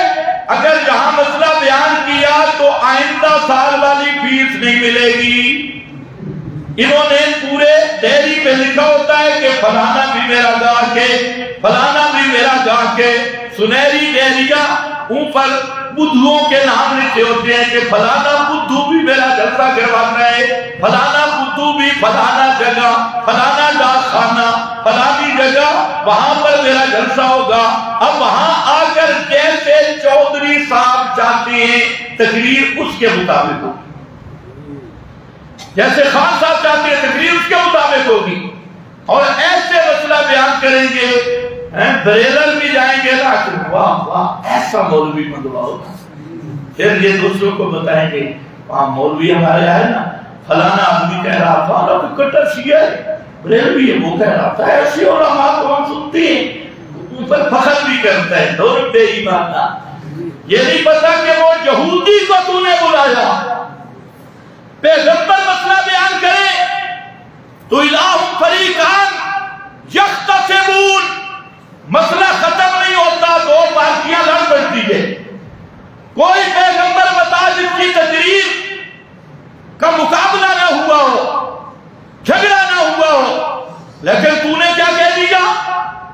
A: اگر یہاں مسئلہ بیان کیا تو آئندہ سال والی فیس نہیں ملے گی۔ انہوں نے پورے ڈیری پہ لکھا ہوتا ہے کہ فلانا بھی میرا گاہک ہے، فلانا بھی میرا گاہک ہے، سنہری ڈیریاں اوپر بدھوؤں کے نام لکھے ہوتے ہیں کہ فلانا بدھو بھی میرا جلسہ کرواتا ہے، فلانا بدھو بھی فلانا جگہ، فلانا ڈاک خانہ، فلانی جگہ وہاں پر میرا جلسہ ہوگا. اب وہاں آ کر جیسے چودھری صاحب چاہتے ہیں تقریر اس کے مطابق ہوگی, جیسے خان صاحب چاہتے ہیں تقریر اس کے مطابق ہوگی, اور ایسے مسئلہ بیان کریں گے بریلر بھی جائیں گے نا, واہ واہ ایسا مولوی منگوا ہوگا. پھر یہ دوسروں کو بتائیں گے وہاں مولوی ہمارے آئے نا, فلانا آدمی کہہ رہا تھا نا تو کٹر شیعہ ہے, بریلوی ہے وہ کہہ رہا تھا. ایسی علماء کو ہم سنتے ہیں, ان پر فخر بھی کرتا ہے. دور بے ایمانہ, یہ نہیں پتا کہ وہ یہودی کو تو نے بلایا. پیغمبر مسئلہ بیان کرے تو الہ فریقان یختصمون, مسئلہ ختم نہیں ہوتا, دو پارٹیاں لڑ پڑتی ہے. کوئی پیغمبر بتا جس کی تقریر کا مقابلہ نہ ہوا ہو, جھگڑا نہ ہوا ہو, لیکن تو نے کیا کہہ دیا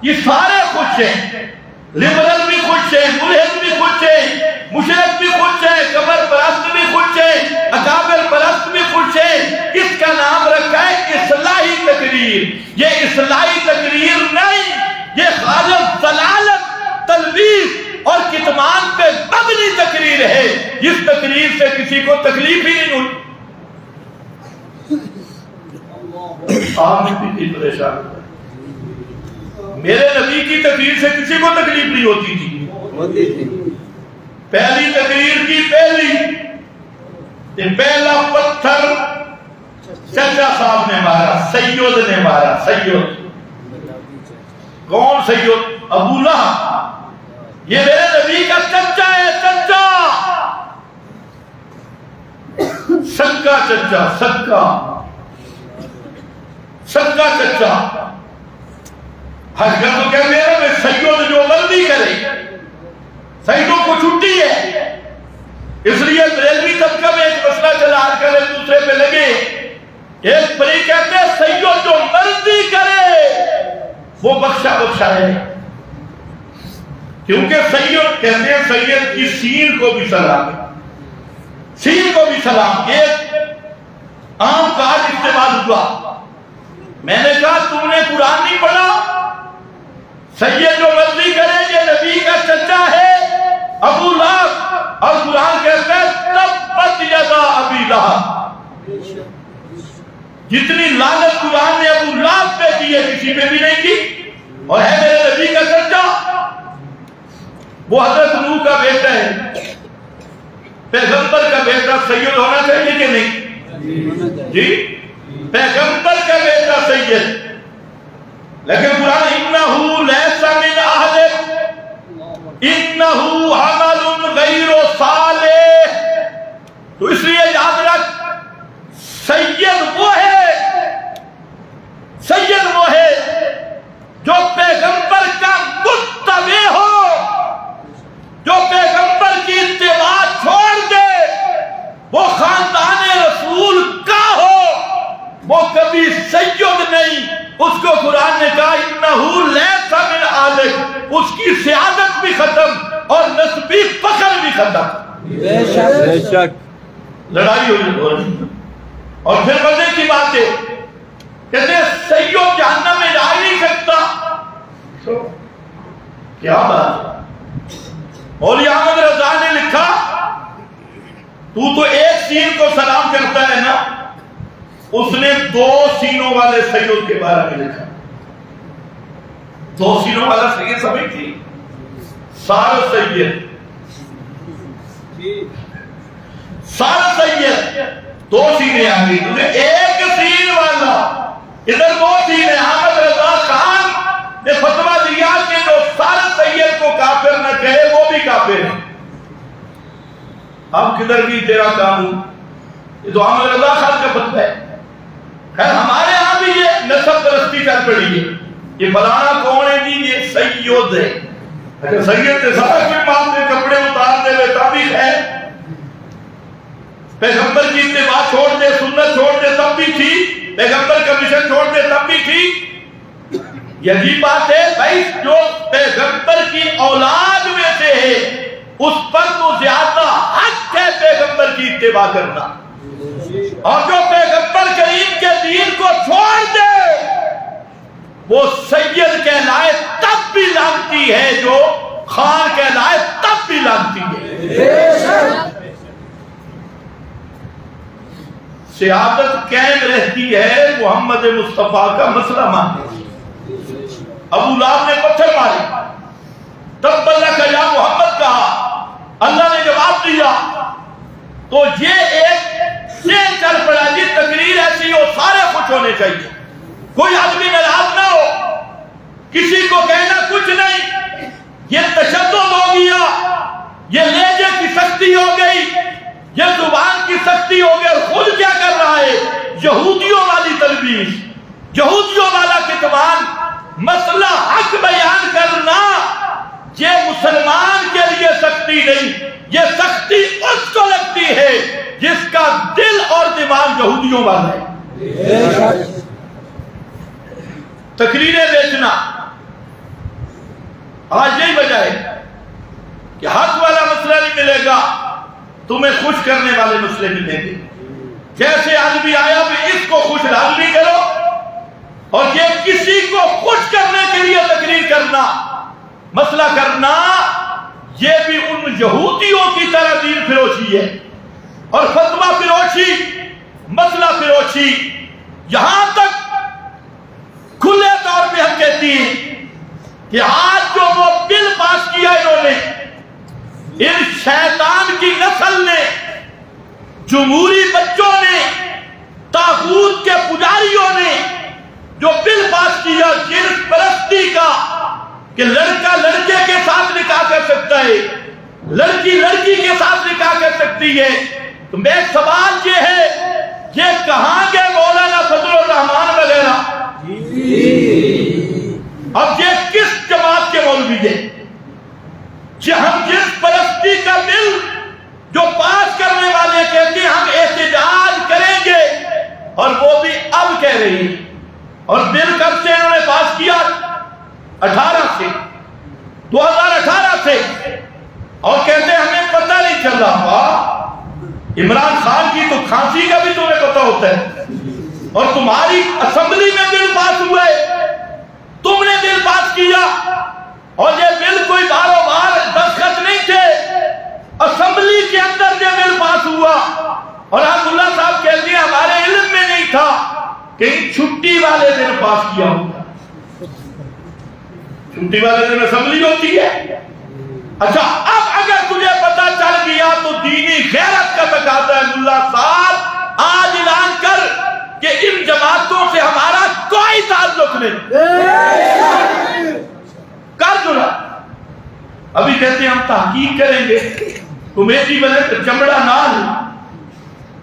A: یہ سارے خوش ہیں, لبرل بھی خوش ہیں, ملحد بھی خوش ہیں, مشرک بھی خوش ہیں, قبر پرست بھی خوش ہیں, اکابر پرست بھی خوش ہیں. اس کا نام رکھا ہے اصلاحی تقریر. یہ اصلاحی تقریر نہیں, یہ خالص ضلالت, تلبیس اور کتمان پہ مبنی تقریر ہے. اس تقریر سے کسی کو تکلیف ہی نہیں ہوئی. آپ بھی پریشان ہوتا ہے. میرے نبی کی تقریر سے کسی کو تکلیف نہیں ہوتی تھی. پہلی تقریر کی پہلا پتھر چچا صاحب نے مارا, سید نے مارا. سید کون؟ سید ابو لہب. یہ میرے نبی کا چچا ہے, چچا, سکا چچا, سکا چچا. حج کر تو کہہ میرے میں سید جو مرضی کرے, سیدوں کو چھٹی ہے. اس لیے بریلوی طبقہ میں ایک مسئلہ چلا کر ایک دوسرے پہ لگے. ایک بری کہتے ہیں سید جو مرضی کرے وہ بخشا بخشا ہے, کیونکہ سید کہتے ہیں سید کی سین کو بھی سلام, سین کو بھی سلام. ایک عام کارڈ استعمال ہوا, میں نے کہا تم نے قرآن نہیں پڑھا, سید جو مرضی کرے یہ نبی کا چچا ہے ابو لہب, اور قرآن کہتا ہے تبت یدا ابی لہب. جتنی لعنت قرآن نے ابو لہب پہ کی ہے کسی پہ بھی نہیں کی, اور ہے میرے نبی کا چچا. وہ حضرت نوح کا بیٹا ہے, پیغمبر کا بیٹا سید ہونا چاہیے کہ نہیں جی؟ پیغمبر کا بیٹا سید. لیکن قرآن انہو لیس من اہلک انہو عمل غیر صالح, تو اس لیے یاد رکھ سید وہ ہے, سید وہ ہے جو پیغمبر کا متبع ہو, جو پیغمبر کی اتباع چھوڑ دے, وہ خاندان رسول کا ہو, وہ کبھی سید نہیں. اس کو قرآن نے کہا انہو لیس من اہلک, اس کی سیادت بھی ختم اور نسبی فخر بھی ختم. بے شک لڑائی ہوئی. اور پھر مزے کی بات ہے, کہتے ہیں سید جہنم میں جا نہیں سکتا. کیا بات ہے. مولانا احمد رضا نے لکھا تو ایک سین کو سلام کرتا ہے نا, اس نے دو سینوں والے سید کے بارے میں لکھا. دو سینوں والا سید سمجھ تھی, سارا سید, سارا سید, دو سینے آ گئی. تمہیں ایک سین والا, ادھر دو سینے. احمد رضا خان نے فتویٰ دیا کہ جو سارا سید کو کافر نہ کہے وہ بھی کافر ہے. اب کدھر بھی تیرا قانون؟ یہ تو احمد رضا خان کا فتویٰ ہے. خیر ہمارے ہاں بھی یہ نسب پرستی چل پڑی ہے. یہ فلانا کون ہے جی؟ یہ سید ہے. اگر سید سے سارا کوئی ماں نے کپڑے اتار دے وے تابیخ ہے. پیغمبر کی اتباع چھوڑ دے, سنت چھوڑ دے تب بھی تھی, پیغمبر کا مشن چھوڑ دے تب بھی تھی. یہی بات ہے بھائی, جو پیغمبر کی اولاد میں سے ہے اس پر تو زیادہ حق ہے پیغمبر کی اتباع کرنا, اور جو پیغمبر کریم کے دین کو چھوڑ دے وہ سید کہلائے تب بھی لانتی ہے، جو خان کہلائے تب بھی لانتی ہے۔ سیادت قائم رہتی ہے محمد مصطفیٰ کا مسئلہ ماننے۔ ابو لہب نے پتھر مارے، تب اللہ کا یا محمد کہا، اللہ نے جواب دیا، تو یہ ایک چل پڑا، یہ تقریر ایسی ہو سارے خوش ہونے چاہیے، کوئی آدمی ناراض نہ ہو، کسی کو کہنا کچھ نہیں۔ یہ تشدد ہو گیا، یہ لہجے کی سختی ہو گئی، یہ زبان کی سختی ہو گئی، اور خود کیا کر رہا ہے؟ یہودیوں والی تلبیس، یہودیوں والا کتمان، مسئلہ حق بیان کرنا یہ مسلمان کے لیے سختی نہیں، یہ سختی اس کو لگتی ہے جس کا دل اور دماغ یہودیوں والا ہے۔ تقریریں بیچنا آج یہی وجہ ہے کہ حق والا مسئلہ نہیں ملے گا، تمہیں خوش کرنے والے مسئلے ملیں گے۔ جیسے آدمی آیا بھی اس کو خوش حال نہیں کرو، اور یہ کسی کو خوش کرنے کے لیے تقریر کرنا، مسئلہ کرنا، یہ بھی ان یہودیوں کی طرح دین فروشی ہے، اور فتویٰ فروشی، مسئلہ فروشی۔ یہاں تک کھلے طور پہ ہم کہتی ہیں کہ آج جو وہ بل پاس کیا انہوں نے، ان شیطان کی نسل نے، جمہوری بچوں نے، طاغوت کے پجاریوں نے جو بل پاس کیا جنس پرستی کا، کہ لڑکا لڑکے کے ساتھ نکاح کر سکتا ہے، لڑکی لڑکی کے ساتھ نکاح کر سکتی ہے، تو میرا سوال یہ ہے، یہ کہاں کے مولانا فضل الرحمان وغیرہ؟ اب یہ کس جماعت کے مولوی ہے؟ ہم جنس پرستی کا بل جو پاس کرنے والے کہتے ہیں ہم احتجاج کریں گے، اور وہ بھی اب کہہ رہی ہیں، اور بل کب سے انہوں نے پاس کیا؟ 2018 سے، اور کہتے ہیں ہمیں پتہ نہیں چل رہا۔ عمران خان کی تو کھانسی کا بھی تمہیں پتہ ہوتا ہے، اور تمہاری اسمبلی میں بل پاس ہوئے، تم نے بل پاس کیا، اور یہ بل کوئی بارو بار دستخط نہیں تھے، اسمبلی کے اندر یہ بل پاس ہوا، اور عبداللہ صاحب کہتے ہیں ہمارے علم میں نہیں تھا کہ چھٹی والے دن پاس کیا ہوگا۔ چھٹی والے دن اسمبلی ہوتی ہے۔ اچھا، اب اگر تجھے پتا چل گیا تو دینی غیرت کا تقاضا ہے، عبداللہ صاحب آج اعلان کر کہ ان جماعتوں سے ہمارا کوئی تعلق نہیں، کر جڑا۔ ابھی کہتے ہیں ہم تحقیق کریں گے، کمیٹی بنے تو چمڑا نال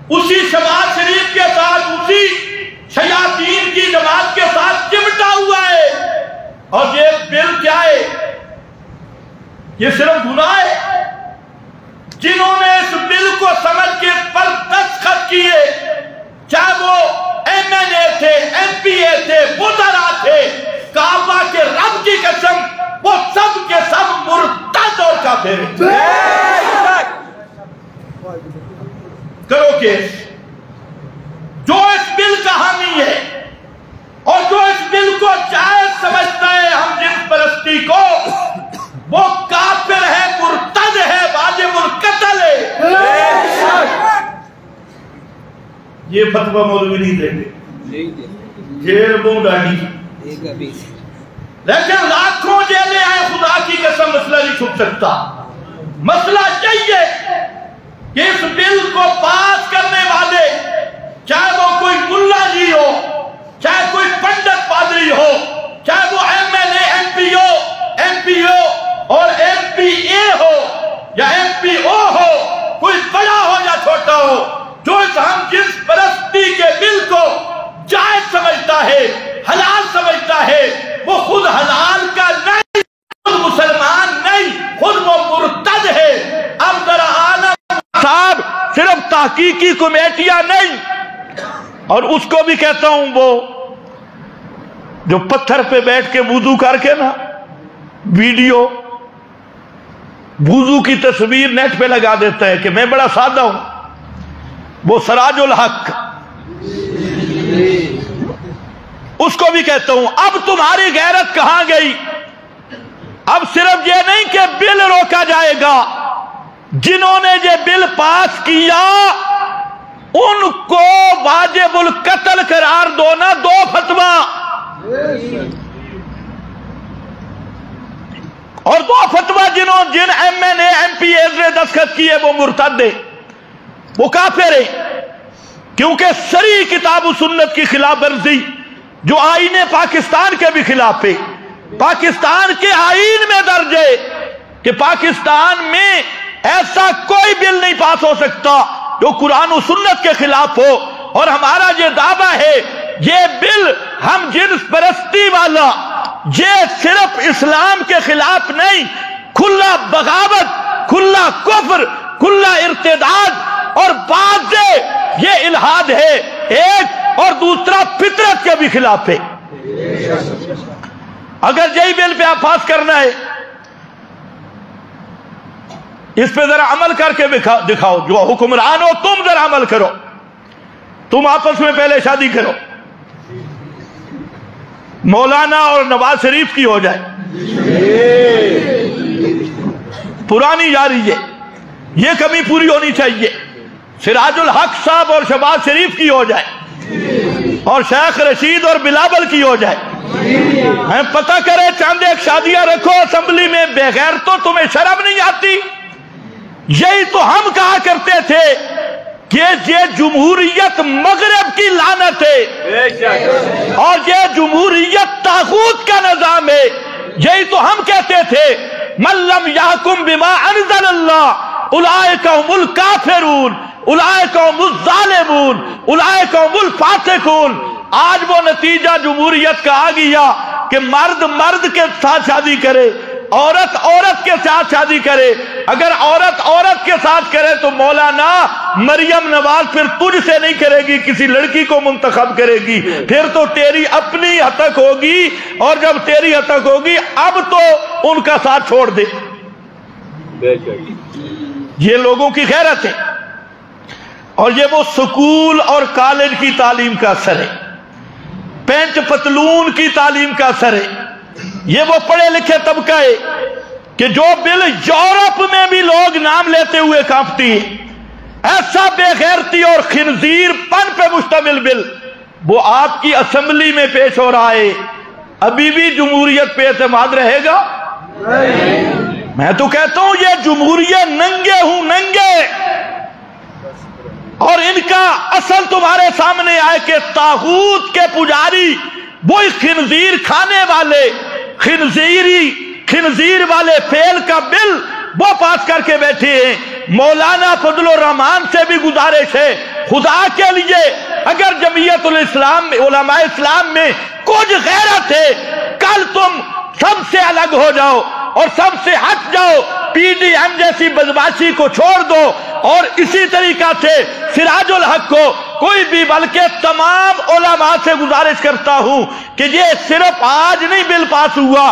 A: اسی شباب شریف کے ساتھ، اسی شیاطین کی جماعت کے ساتھ چمٹا ہوا ہے، اور یہ بل کیا ہے؟ یہ صرف گناہ ہے۔ جنہوں نے اس بل کو سمجھ کے پر دستخط کیے، چاہے وہ ایم این اے تھے، ایم پی اے تھے، وزراء تھے، کعبہ کے رب کی قسم وہ سب کے سب مرتد اور کافر ہیں۔ کرو کیس، جو اس بل کا حامی ہے اور جو اس بل کو جائز سمجھتا ہے ہم جنس پرستی کو، وہ کافر ہے، مرتد ہے، واجب القتل ہے۔ یہ فتویٰ مولوی نہیں دیں گے، جیل بوں ڈاڑی، لیکن لاکھوں جیلیں آئے، خدا کی قسم مسئلہ نہیں چھپ سکتا۔ مسئلہ چاہیے کہ اس بل کو پاس کرنے والے، چاہے وہ کوئی ملا جی ہو، چاہے کوئی پنڈت پادری ہو، چاہے وہ ایم این اے، ایم پی او اور ایم پی اے ہو یا ایم پی او ہو، کوئی بڑا ہو یا چھوٹا ہو، جو اس ہم جنس پرستی کے بل کو جائز سمجھتا ہے، حلال سمجھتا ہے، وہ خود حلال کا نہیں، خود مسلمان نہیں، خود وہ مرتد ہے۔ اب ذرا عالم صاحب صرف تحقیقی کمیٹیاں نہیں، اور اس کو بھی کہتا ہوں وہ جو پتھر پہ بیٹھ کے وضو کر کے نا ویڈیو وضو کی تصویر نیٹ پہ لگا دیتا ہے کہ میں بڑا سادہ ہوں، وہ سراج الحق،
B: اس کو بھی کہتا ہوں اب تمہاری غیرت کہاں گئی؟ اب صرف یہ نہیں کہ بل روکا جائے گا، جنہوں نے یہ بل پاس کیا ان کو واجب القتل قرار دو نا، دو فتویٰ، اور دو فتویٰ جن M N A M P As نے دستخط کیے وہ مرتد ہیں، وہ کافر ہیں، کیونکہ صریح کتاب و سنت کی خلاف ورزی جو آئین پاکستان کے بھی خلاف ہے، پاکستان کے آئین میں درج ہے کہ پاکستان میں ایسا کوئی بل نہیں پاس ہو سکتا جو قرآن و سنت کے خلاف ہو، اور ہمارا یہ دعویٰ ہے یہ بل ہم جنس پرستی والا، یہ صرف اسلام کے خلاف نہیں، کھلا بغاوت، کھلا کفر، کھلا ارتداد اور بعض یہ الہاد ہے ایک، اور دوسرا فطرت کے بھی خلاف ہے۔ اگر یہی بل پہ آپ پاس کرنا ہے اس پہ ذرا عمل کر کے دکھاؤ، جو حکمران ہو تم ذرا عمل کرو، تم آپس میں پہلے شادی کرو، مولانا اور نواز شریف کی ہو جائے، پرانی جاری ہے، یہ کمی پوری ہونی چاہیے، سراج الحق صاحب اور شہباز شریف کی ہو جائے، اور شیخ رشید اور بلاول کی ہو جائے، ہم پتہ کرے چاند ایک شادیاں رکھو اسمبلی میں، بغیر تو تمہیں شرم نہیں آتی؟ یہی تو ہم کہا کرتے تھے کہ یہ جمہوریت مغرب کی لعنت ہے اور یہ جمہوریت طاغوت کا نظام ہے، یہی تو ہم کہتے تھے من لم یحکم بما انزل اللہ اولئک هم الکافرون اولئک هم الظالمون اولئک هم الفاسقون۔ آج وہ نتیجہ جمہوریت کا آ گیا کہ مرد مرد کے ساتھ شادی کرے، عورت عورت کے ساتھ شادی کرے، اگر عورت عورت کے ساتھ کرے تو مولانا مریم نواز پھر تجھ سے نہیں کرے گی، کسی لڑکی کو منتخب کرے گی، پھر تو تیری اپنی ہتک ہوگی، اور جب تیری ہتک ہوگی اب تو ان کا ساتھ چھوڑ دے۔ یہ لوگوں کی غیرت ہے، اور یہ وہ سکول اور کالج کی تعلیم کا اثر ہے، پینٹ پتلون کی تعلیم کا اثر ہے، یہ وہ پڑھے لکھے طبقہ ہے کہ جو بل یورپ میں بھی لوگ نام لیتے ہوئے کانپتی ہے، ایسا بے غیرتی اور خنزیر پن پہ مشتمل بل وہ آپ کی اسمبلی میں پیش ہو رہا ہے، ابھی بھی جمہوریت پہ اعتماد رہے گا؟ میں تو کہتا ہوں یہ جمہوریت ننگے ہوں ننگے، اور ان کا اصل تمہارے سامنے آئے کہ طاغوت کے پجاری وہی خنزیر کھانے والے، خنزیر والے فعل کا بل وہ پاس کر کے بیٹھے ہیں۔ مولانا فضل الرحمان سے بھی گزارش ہے خدا کے لیے اگر جمعیت الاسلام علماء اسلام میں کچھ غیرت ہے، کل تم سب سے الگ ہو جاؤ اور سب سے ہٹ جاؤ، پی ڈی ایم جیسی بدماشی کو چھوڑ دو، اور اسی طریقہ سے سراج الحق کو کوئی بھی بلکہ تمام علماء سے گزارش کرتا ہوں کہ یہ صرف آج نہیں بل پاس ہوا،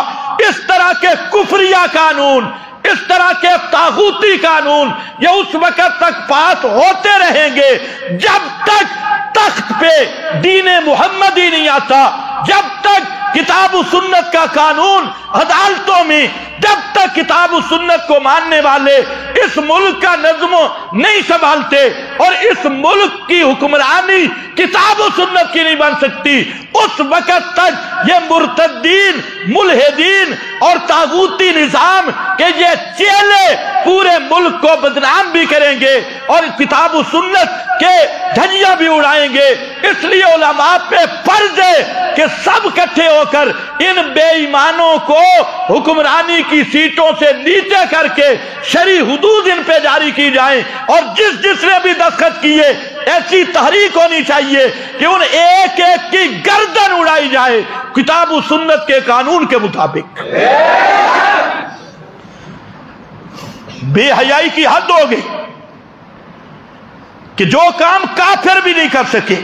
B: اس طرح کے کفریہ قانون، اس طرح کے طاغوتی قانون یہ اس وقت تک پاس ہوتے رہیں گے جب تک تخت پہ دین محمدی نہیں آتا، جب تک کتاب و سنت کا قانون عدالتوں میں، جب تک کتاب و سنت کو ماننے والے اس ملک کا نظم نہیں سنبھالتے، اور اس ملک کی حکمرانی کتاب و سنت کی نہیں بن سکتی، اس وقت تک یہ مرتدین، ملحدین اور طاغوتی نظام کہ یہ چیلے پورے ملک کو بدنام بھی کریں گے اور کتاب و سنت کے دھجیاں بھی اڑائیں گے۔ اس لیے علماء پہ فرض ہے کہ سب اکٹھے ہو کر ان بے ایمانوں کو حکمرانی کی سیٹوں سے نیچے کر کے شرعی حدود ان پہ جاری کی جائیں، اور جس نے بھی دستخط کیے ایسی تحریک ہونی چاہیے کہ ان ایک ایک کی گردن اڑائی جائے کتاب و سنت کے قانون کے مطابق۔ بے حیائی کی حد ہو گئی کہ جو کام کافر بھی نہیں کر سکے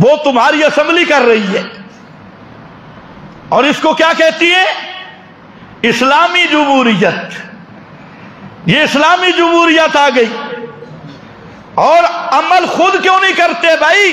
B: وہ تمہاری اسمبلی کر رہی ہے، اور اس کو کیا کہتی ہے؟ اسلامی جمہوریت۔ یہ اسلامی جمہوریت آ گئی، اور عمل خود کیوں نہیں کرتے بھائی؟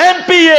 B: MPA,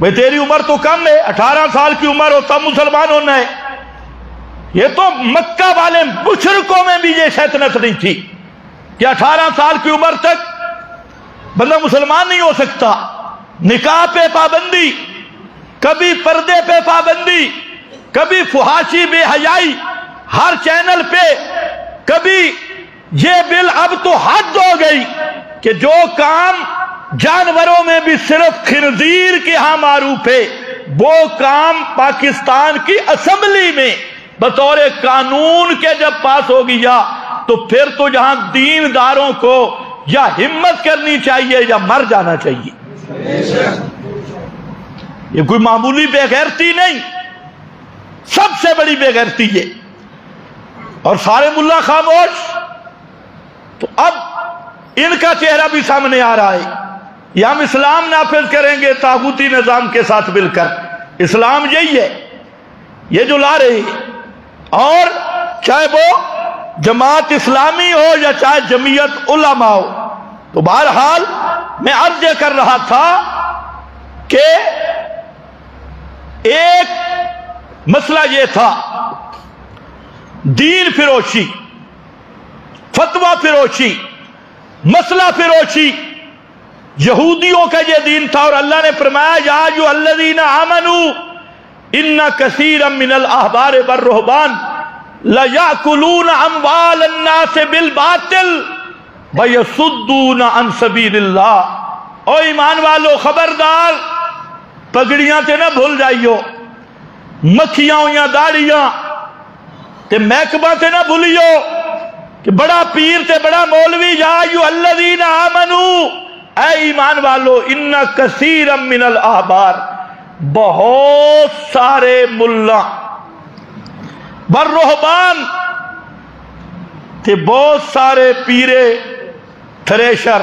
B: بھئی تیری عمر تو کم ہے، 18 سال کی عمر ہو تب مسلمان ہونا ہے۔ یہ تو مکہ والے مشرکوں میں بھی یہ شیطنت نہیں تھی کہ 18 سال کی عمر تک بندہ مسلمان نہیں ہو سکتا۔ نکاح پہ پابندی، کبھی پردے پہ پابندی، کبھی فحاشی بے حیائی ہر چینل پہ، کبھی یہ بل اب تو حد ہو گئی کہ جو کام جانوروں میں بھی صرف خنزیر کے ہاں معروف ہے وہ کام پاکستان کی اسمبلی میں بطور قانون کے جب پاس ہو گیا تو پھر تو جہاں دینداروں کو یا ہمت کرنی چاہیے یا مر جانا چاہیے۔ یہ کوئی معمولی بے غیرتی نہیں، سب سے بڑی بے غیرتی ہے۔ اور سارے ملا خاموش، تو اب ان کا چہرہ بھی سامنے آ رہا ہے۔ یہ ہم اسلام نافذ کریں گے طاغوتی نظام کے ساتھ مل کر، اسلام یہی ہے یہ جو لا رہے ہیں، اور چاہے وہ جماعت اسلامی ہو یا چاہے جمعیت علماء ہو۔ تو بہرحال میں عرض یہ کر رہا تھا کہ ایک مسئلہ یہ تھا دین فروشی، فتویٰ فروشی، مسئلہ فروشی، یہودیوں کا یہ دین تھا، اور اللہ نے فرمایا یا ایھا الذین آمنوا ان کثیرا من الاحبار والرہبان لیأکلون اموال الناس بالباطل ویصدون عن سبیل اللہ۔ او ایمان والو خبردار، پگڑیاں تے نہ بھول جائیو، مکھیاں ہویاں داڑیاں تے محکمہ تے نہ بھولیو کہ بڑا پیر تے بڑا مولوی، یا ایھا الذین آمنوا، اے ایمان والو، ان کثیرا من الاحبار، بہت سارے ملا، والرہبان تے بہت سارے پیرے تھریشر،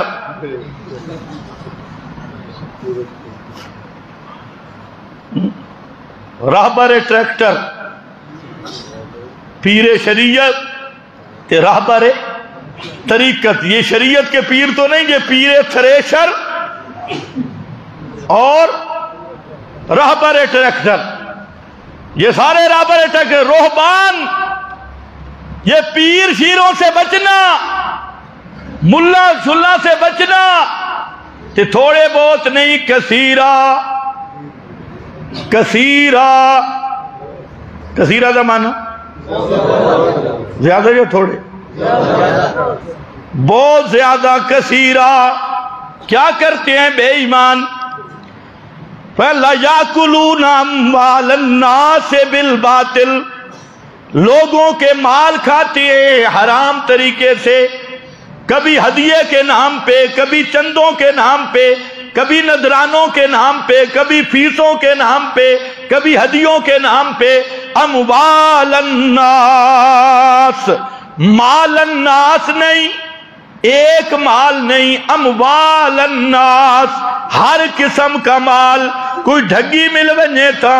B: راہبر ٹریکٹر، پیر شریعت تے راہبر طریقت، یہ شریعت کے پیر تو نہیں، یہ پیر تھریشر اور راہبر ٹریکٹر، یہ سارے راہبر ٹریکٹر۔ رہبان، یہ پیر شیروں سے بچنا، ملا شلہ سے بچنا، تے تھوڑے بہت نہیں، کثیرہ کا معنی زیادہ یا تھوڑے، بہت زیادہ کثیرہ۔ کیا کرتے ہیں بے ایمان؟ لَيَأْكُلُونَ أَمْوَالَ النَّاسِ بِالْبَاطِلِ، لوگوں کے مال کھاتے ہیں حرام طریقے سے، کبھی ہدیے کے نام پہ، کبھی چندوں کے نام پہ، کبھی نذرانوں کے نام پہ، کبھی فیسوں کے نام پہ، کبھی ہدیوں کے نام پہ۔ اموال الناس، مال الناس نہیں، ایک مال نہیں، اموال الناس، ہر قسم کا مال۔ کوئی ڈھگی مل بنے تا،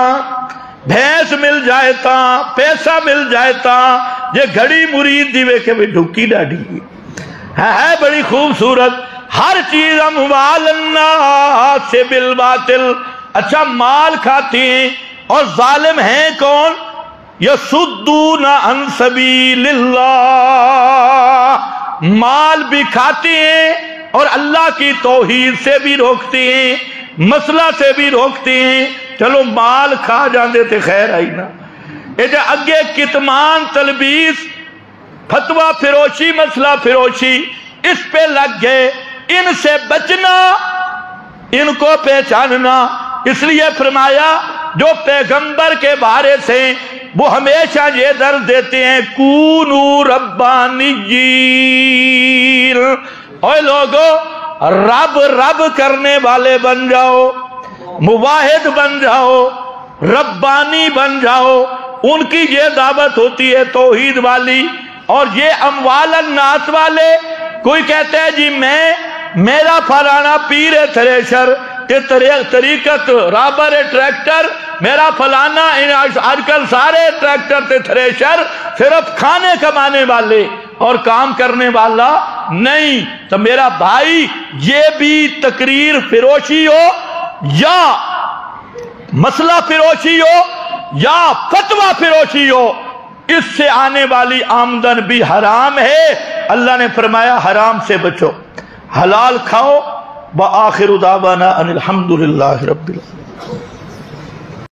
B: بھینس مل جائے تا، پیسہ مل جائے تا، یہ گھڑی مرید دیوے کہ بھی ڈھکی ڈاڑھی ہے بڑی خوبصورت، ہر چیز اموال الناس سے بالباطل۔ اچھا مال کھاتے ہیں، اور ظالم ہیں کون؟ یصدون عن سبیل اللہ، مال بھی کھاتے ہیں اور اللہ کی توحید سے بھی روکتے ہیں، مسئلہ سے بھی روکتے ہیں۔ چلو مال کھا جاندے تے خیر آئی نا، یہ اگے کتمان تلبیس، فتویٰ فروشی، مسئلہ فروشی، اس پہ لگ گئے۔ ان سے بچنا، ان کو پہچاننا، اس لیے فرمایا جو پیغمبر کے بارے سے وہ ہمیشہ یہ درس دیتے ہیں کونو ربانیین، اے لوگو رب کرنے والے بن جاؤ، مواحد بن جاؤ، ربانی بن جاؤ۔ ان کی یہ دعوت ہوتی ہے توحید والی۔ اور یہ اموال الناس والے، کوئی کہتا ہے جی میرا فلانا پیر تھریشر، طریقت رابر ٹریکٹر، میرا فلانا، آج کل سارے ٹریکٹر تے تھریشر صرف کھانے کمانے والے اور کام کرنے والا نہیں۔ تو میرا بھائی یہ بھی تقریر فروشی ہو یا مسئلہ فروشی ہو یا فتوہ فروشی ہو، اس سے آنے والی آمدن بھی حرام ہے۔ اللہ نے فرمایا حرام سے بچو، حلال کھاؤ۔ وآخر دعوانا ان الحمدللہ رب العالمین۔